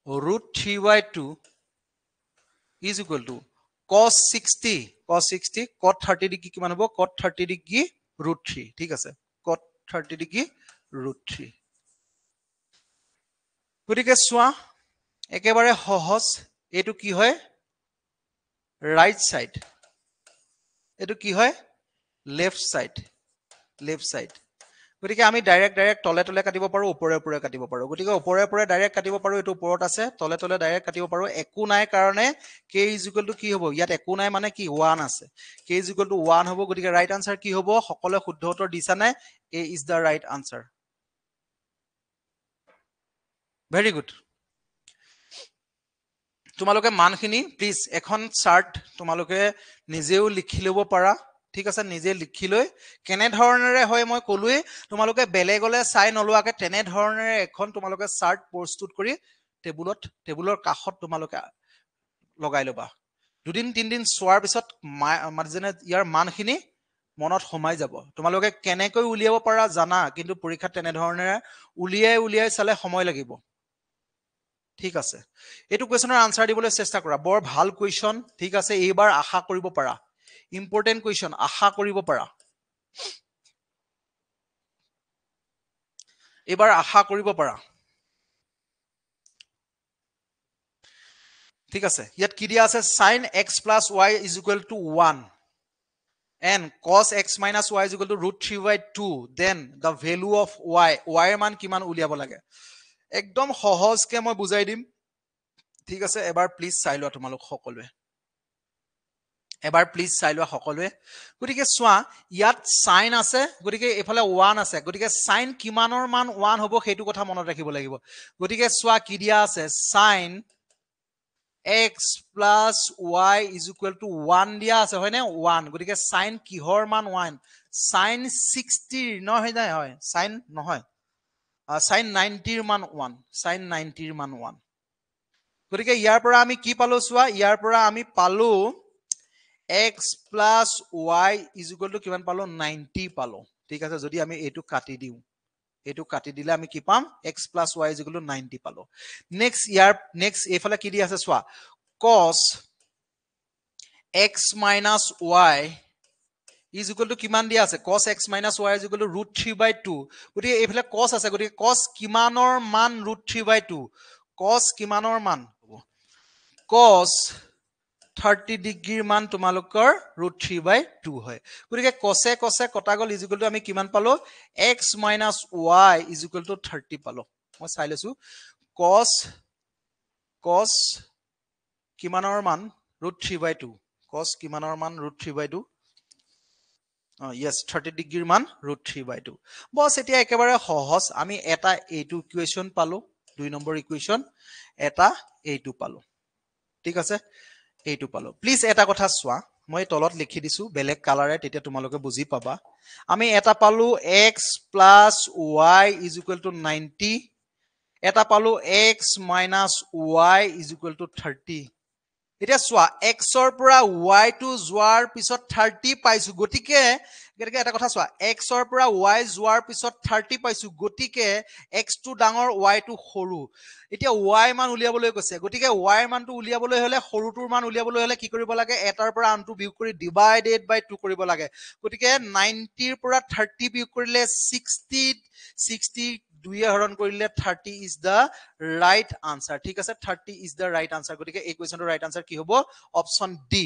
√3/2 is equal to cos 60 cot 30 degree কিমান হ'ব cot 30 ডিগ্ৰী √3 ঠিক আছে cot 30 ডিগ্ৰী √3 গতিকে চোৱা একেবাৰে সহজ এটো কি হয় ৰাইট সাইড এটো কি হয় লেফট সাইড গতিকে আমি ডাইৰেক্ট তলে তলে কাটিব পাৰো ওপৰে কাটিব পাৰো গতিকে ওপৰে ডাইৰেক্ট কাটিব পাৰো এটো ওপৰত আছে তলে ডাইৰেক্ট কাটিব পাৰো একো নাই কাৰণে k = কি হ'ব ইয়াত একো নাই মানে কি 1 আছে k = 1 হ'ব গতিকে ৰাইট আনসাৰ কি হ'ব সকলোৱে শুদ্ধ উত্তৰ দিছা নে a is the right answer very good তোমালোকে মানখিনি প্লিজ এখন চাৰ্ট তোমালোকে নিজেও লিখি লব পাৰা ঠিক আছে নিজে লিখি লৈ কেনে ধৰণেৰে হয় মই কলুৱে তোমালোকে বেলেগলে চাই নলুৱাকে তেনে ধৰণেৰে এখন তোমালোকে চাৰ্ট প্ৰস্তুত কৰি টেবুলৰ কাষত তোমালোকে লগাই লবা দুদিন তিনদিন চোৱাৰ পিছত মানে ইয়াৰ মানখিনি মনত সোমাই যাব তোমালোকে কেনেকৈ উলিয়াব পাৰা জানা কিন্তু পৰীক্ষাত তেনে ধৰণেৰে উলিয়াই চালে সময় লাগিব ঠিক আছে এটো কোৱেছনৰ আনসাৰ দিবলৈ চেষ্টা কৰা বৰ ভাল কোৱেছন ঠিক আছে এইবাৰ আশা কৰিব পাৰা ইম্পৰ্টেন্ট কোৱেছন আশা কৰিব পাৰা এইবাৰ আশা কৰিব পাৰা ঠিক আছে ইয়াত কি দিয়া আছে sin x + y = 1 and cos x - y = √3/2 then the value of y এর মান কিমান উলিয়াব লাগে একদম সহজকে মই বুজাই দিম ঠিক আছে এবাৰ প্লিজ চাই লোৱা তোমালোক সকলোৱে গতিকে চোৱা ইয়াত sin আছে গতিকে এফালে 1 আছে গতিকে sin কিমানৰ মান 1 হ'ব হেতু কথা মনত ৰাখিব লাগিব গতিকে চোৱা কি দিয়া আছে sin x + y = 1 দিয়া আছে হয়নে 1 গতিকে sin কিহৰ মান 1 sin 60 নহয় নাই হয় sin নহয় sin 90 ৰ মান 1 sin 90 ৰ মান 1 গতিকে ইয়াৰ পৰা আমি কি পালো চোৱা ইয়াৰ পৰা আমি পালো x + y = কিমান পালো 90 পালো ঠিক আছে যদি আমি এটো কাটি দিও এটো কাটি দিলে আমি কি পাম x + y = 90 পালো নেক্সট এফালে কি দি আছে চোৱা cos x - y = কিমান দিয়া আছে cos x - y = √3/2 গতিকে এইফালে cos আছে গতিকে cos কিমানৰ মান √3/2 cos কিমানৰ মান cos 30 ডিগ্ৰীৰ মান তোমালোকৰ √3/2 হয় গতিকে cos কটা গল = আমি কিমান পালো x - y = 30 পালো মই চাই লৈছো cos কিমানৰ মান √3/2 cos কিমানৰ মান √3/2 yes 30 ডিগ্ৰীৰ মান √3/2 বস এতিয়া একেবাৰে সহজ আমি এটা এইটো ইকুৱেশন পালো 2 নম্বৰ ইকুৱেশন এটা এইটো পালো ঠিক আছে এইটো পালো প্লিজ এটা কথা চোৱা মই তলত লিখি দিছো বেলেগ কালাৰে তেতিয়া তোমালোকে বুজি পাবা আমি এটা পালো x + y = 90 এটা পালো x - y = 30 এতিয়া চোৱা x ৰ পৰা y টো যোৱাৰ পিছত 30 পাইছো গটিকে এটা কথা চোৱা x ৰ পৰা y যোৱাৰ পিছত 30 পাইছো গটিকে x টো ডাঙৰ y টো সৰু এতিয়া y মান উলিয়াবলৈ কৈছে গটিকে y মানটো উলিয়াবলৈ হলে সৰুটোৰ মান উলিয়াবলৈ হলে কি কৰিব লাগে এটাৰ পৰা আনটো বিয়োগ কৰি ডিভাইডেড বাই 2 কৰিব লাগে গটিকে 90 ৰ পৰা 30 বিয়োগ কৰিলে 60 2 হৰণ কৰিলে 30 is the right answer ঠিক আছে 30 is the right answer গটিকে এই কোৱেছনৰ ৰাইট আনসাৰ কি হ'ব অপচন ডি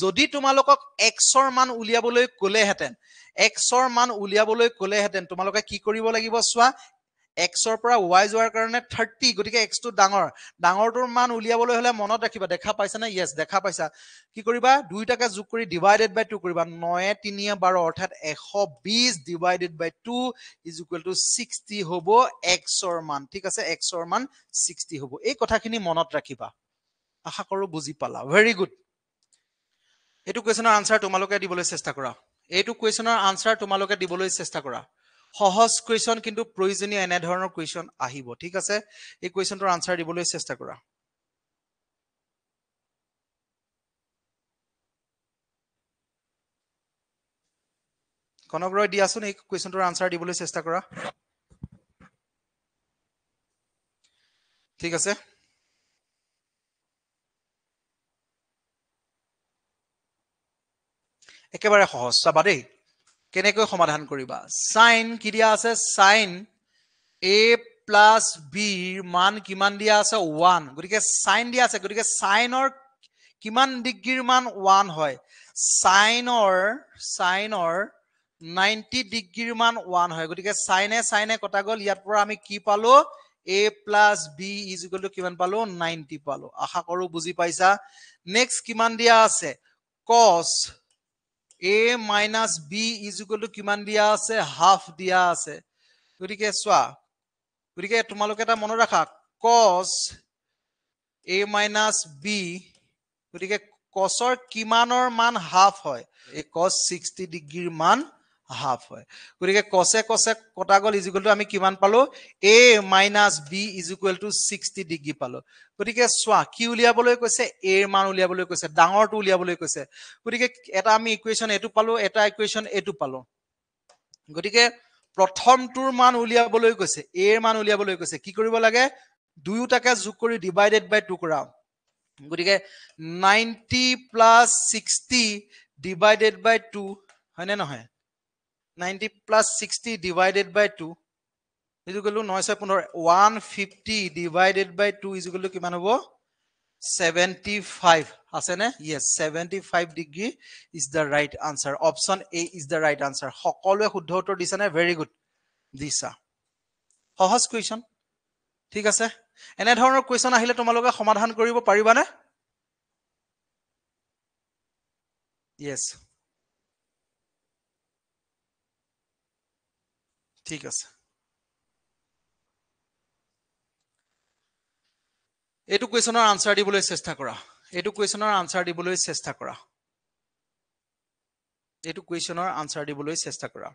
যদি তোমালোকক x ৰ মান উলিয়াবলৈ ক'লেহেতেন তোমালোকে কি কৰিব লাগিব চোৱা x ৰ পৰা y যোৱাৰ কাৰণে 30 গটিকে x টো ডাঙৰটোৰ মান উলিয়াবলৈ হলে মনত ৰাখিবা দেখা পাইছা না yes দেখা পাইছা কি কৰিবা দুইটাকে যোগ কৰি ডিভাইডেড বাই 2 কৰিবা 9 3 12 অৰ্থাৎ 120 ডিভাইডেড বাই 2 = 60 হ'ব x ৰ মান ঠিক আছে x ৰ মান 60 হ'ব এই কথাখিনি মনত ৰাখিবা আশা কৰো বুজি পালা ভেৰি গুড এটো কোৱেছনৰ আনসাৰ তোমালোকে দিবলৈ চেষ্টা কৰা সহজ কোৱেছন কিন্তু প্ৰয়োজনীয় এনে ধৰণৰ কোৱেছন আহিব ঠিক আছে এই কোৱেছনটোৰ আনসাৰ দিবলৈ চেষ্টা কৰা কনগ্ৰয় দিয়াচোন এই কুৱেশ্যনটোৰ আনসাৰ দিবলৈ চেষ্টা কৰা ঠিক আছে একেবাৰে সহজ চাবা দেই কেনেকৈ সমাধান কৰিবা sin কি দিয়া আছে sin a plus b ৰ মান কিমান দিয়া আছে 1 গতিকে sin দিয়া আছে গতিকে sinৰ কিমান ডিগ্ৰীৰ মান 1 হয় sinৰ 90 ডিগ্ৰীৰ মান 1 হয় গতিকে sin কটা গল ইয়াৰ পৰা আমি কি পালো a plus b is equal to কিমান পালো 90 পালো আশা কৰো বুজি পাইছা নেক্সট কিমান দিয়া আছে cos a minus b is equal to কিমান দিয়া আছে হাফ দিয়া আছে গতিকে চোৱা গতিকে তোমালোকে এটা মনত ৰাখা cos a minus b গতিকে cosৰ কিমানৰ মান হাফ হয় এই cos 60 ডিগ্ৰীৰ মান হাফ হয় গতিকে cosে কটা গল ইজ ইকুৱেল টু আমি কিমান পালো a minus b is equal to 60 degree পালো গতিকে চোৱা কি উলিয়াবলৈ কৈছে a ৰ মান উলিয়াবলৈ কৈছে ডাঙৰটো উলিয়াবলৈ কৈছে গতিকে এটা আমি ইকুৱেশ্যন এটো পালো এটা ইকুৱেশ্যন এটো পালো গতিকে প্ৰথমটোৰ মান উলিয়াবলৈ কৈছে a ৰ মান উলিয়াবলৈ কৈছে কি কৰিব লাগে দুয়োটাকে যোগ কৰি ডিভাইডেড বাই 2 কৰা গতিকে 90 plus 60 divided by 2 হয়নে নহয় 90 plus 60 divided by 2 is equal to 150 divided by 2 is equal to কিমান হ'ব 75 আছে নে yes 75 degree is the right answer option a is the right answer সকলোৱে শুদ্ধ উত্তৰ দিছে নে very good দিছা সহজ কুৱেশ্যন ঠিক আছে এনে ধৰণৰ কুৱেশ্যন আহিলে তোমালোকে সমাধান কৰিব পাৰিবানে yes ঠিক আছে এটো কুৱেশ্যনৰ আনসাৰ দিবলৈ চেষ্টা কৰা এটো কুৱেশ্যনৰ আনসাৰ দিবলৈ চেষ্টা কৰা এটো কুৱেশ্যনৰ আনসাৰ দিবলৈ চেষ্টা কৰা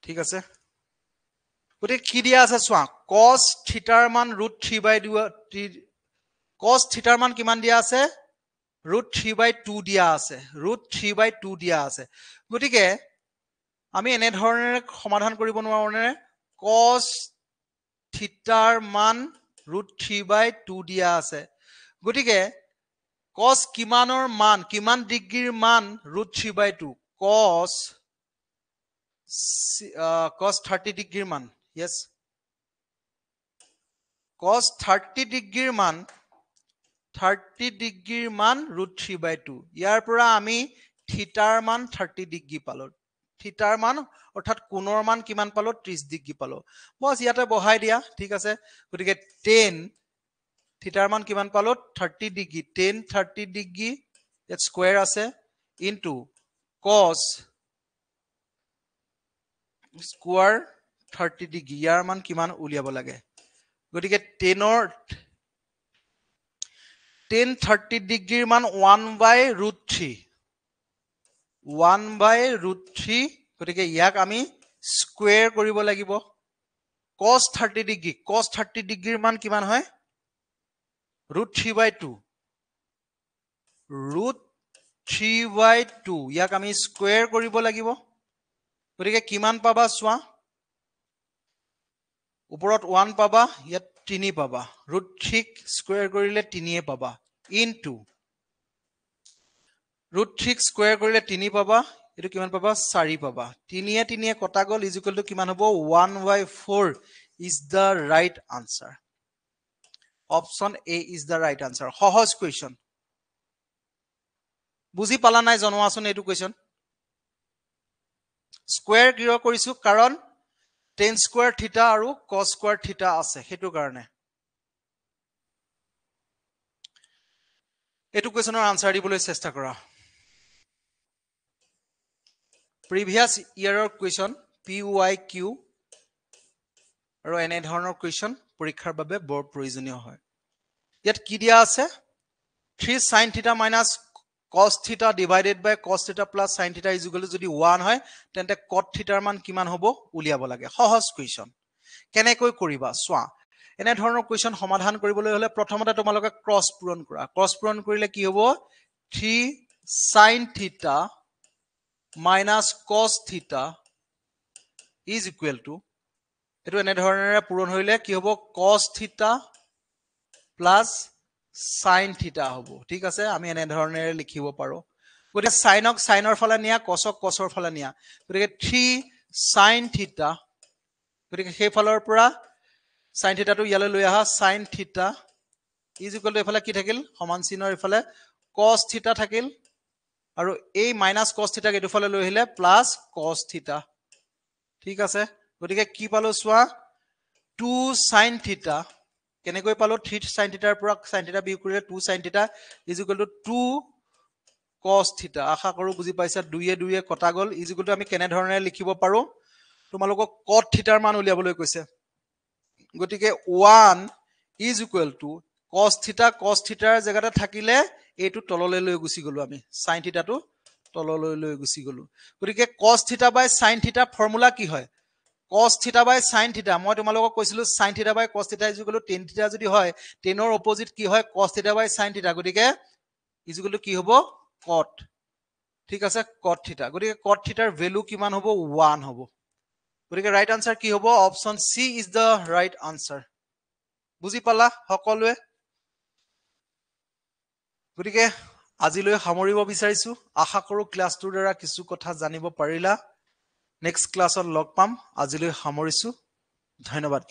ঠিক আছে গতে কি দিয়া আছে চোৱা cos থিটাৰ মান √3/2 cos থিটাৰ মান কিমান দিয়া আছে √3/2 দিয়া আছে √3/2 দিয়া আছে গতিকে আমি এনে ধৰণে সমাধান কৰিব নোৱাৰোনে cos থিটাৰ মান √3/2 দিয়া আছে গতিকে cos কিমানৰ মান কিমান ডিগ্ৰীৰ মান √3/2 cos 30 ডিগ্ৰীৰ মান yes cos 30 ডিগ্ৰীৰ মান √3/2 ইয়াৰ পৰা আমি থিটাৰ মান 30 ডিগ্ৰী পালো থিটাৰ মান অৰ্থাৎ কোণৰ মান কিমান পালো 30 ডিগ্ৰী পালো বস ইয়াতে বহাই দিয়া ঠিক আছে গতিকে 10 থিটাৰ মান কিমান পালো 30 ডিগ্ৰী 10 30 ডিগ্ৰী ইয়াত স্কয়াৰ আছে ইনটু cos স্কয়াৰ 30 ডিগ্ৰী ইয়াৰ মান কিমান উলিয়াব লাগে গতিকে 10 30 ডিগ্ৰীৰ মান 1/√3 1/√3 গতিকে ইয়াক আমি স্কয়াৰ কৰিব লাগিব cos 30 ডিগ্ৰীৰ মান কিমান হয় √3/2 √3/2 ইয়াক আমি স্কয়াৰ কৰিব লাগিব গতিকে কিমান পাবা চোৱা ওপৰত 1 পাবা ইয়াত 3 পাবা √3 স্কয়াৰ কৰিলে 3 পাবা ইনটু √3 স্কয়াৰ কৰিলে 3 পাবা এটো কিমান পাবা 4 পাবা 3 কটা গল ইজ ইকুৱেল টু কিমান হ'ব 1/4 is the right answer option a is the right answer সহজ কুৱেশ্যন বুজি পালা নাই জনোৱাচোন এটো কুৱেশ্যন স্কয়াৰ কিয় কৰিছো কাৰণ tan স্কয়াৰ থিটা আৰু cos স্কয়াৰ থিটা আছে হেতু কাৰণে এটো কুৱেশ্যনৰ আনসাৰ দিবলৈ চেষ্টা কৰা previous year question PYQ আৰু এনে ধৰণৰ কুৱেশ্যন পৰীক্ষাৰ বাবে বৰ প্ৰয়োজনীয় হয় ইয়াত কি দিয়া আছে 3 sin theta minus cos theta divided by cos theta plus sin theta is equal to যদি 1 হয় তেন্তে cot theta ৰ মান কিমান হ'ব উলিয়াব লাগে সহজ কুৱেশ্যন কেনেকৈ কৰিবা চোৱা এনে ধৰণৰ কুৱেশ্যন সমাধান কৰিবলৈ হলে প্ৰথমতে তোমালোকে ক্ৰছ পূৰণ কৰা ক্ৰছ পূৰণ কৰিলে কি হ'ব 3 sin theta minus cos theta is equal to এটো এনে ধৰণেৰে পূৰণ হইলে কি হ'ব cos theta plus sin theta হ'ব ঠিক আছে আমি এনে ধৰণেৰে লিখিব পাৰো গতিকে সাইনক সাইনৰ ফালে নিয়া কসক কসৰ ফালে নিয়া গতিকে 3 sin theta গতিকে সেই ফালৰ পৰা sin theta টো ইয়ালৈ লৈ আহা sin theta is equal to এফালে কি থাকিল সমান চিনৰ ইফালে cos theta থাকিল আৰু এই minus cos theta কে দুফালে লৈ আহিলে plus cos theta ঠিক আছে গতিকে কি পালো সোৱা 2 sin theta কেনেকৈ পালো 3 sin theta ৰ পৰা sin theta বিয়োগ কৰিলে 2 sin theta is equal to 2 cos theta আশা কৰো বুজি পাইছা দুইয়ে দুইয়ে কটা গল is equal to আমি কেনে ধৰণে লিখিব পাৰো তোমালোকক cot theta ৰ মান উলিয়াবলৈ কৈছে গতিকে 1 is equal to cos theta ৰ জায়গাতে থাকিলে এইটো তললৈ লৈ গুছি গলো আমি sin theta টো তললৈ লৈ গুছি গলো গতিকে cos theta by sin theta formula কি হয় cos theta by sin theta মই তোমালোকক কৈছিলো sin theta by cos theta is equal to tan theta যদি হয় tan ৰ অপোজিট কি হয় cos theta by sin theta গতিকে is equal to কি হ'ব cot ঠিক আছে cot theta গতিকে cot theta ৰ ভ্যালু কিমান হ'ব 1 হ'ব গতিকে ৰাইট আনসাৰ কি হ'ব option C is the right answer বুজি পালা সকলোৱে গতিকে আজিলৈ সামৰিব বিচাৰিছো আশা কৰো ক্লাছটোৰ দ্বাৰা কিছু কথা জানিব পাৰিলা নেক্সট ক্লাছত লগ পাম আজিলৈ সামৰিছো ধন্যবাদ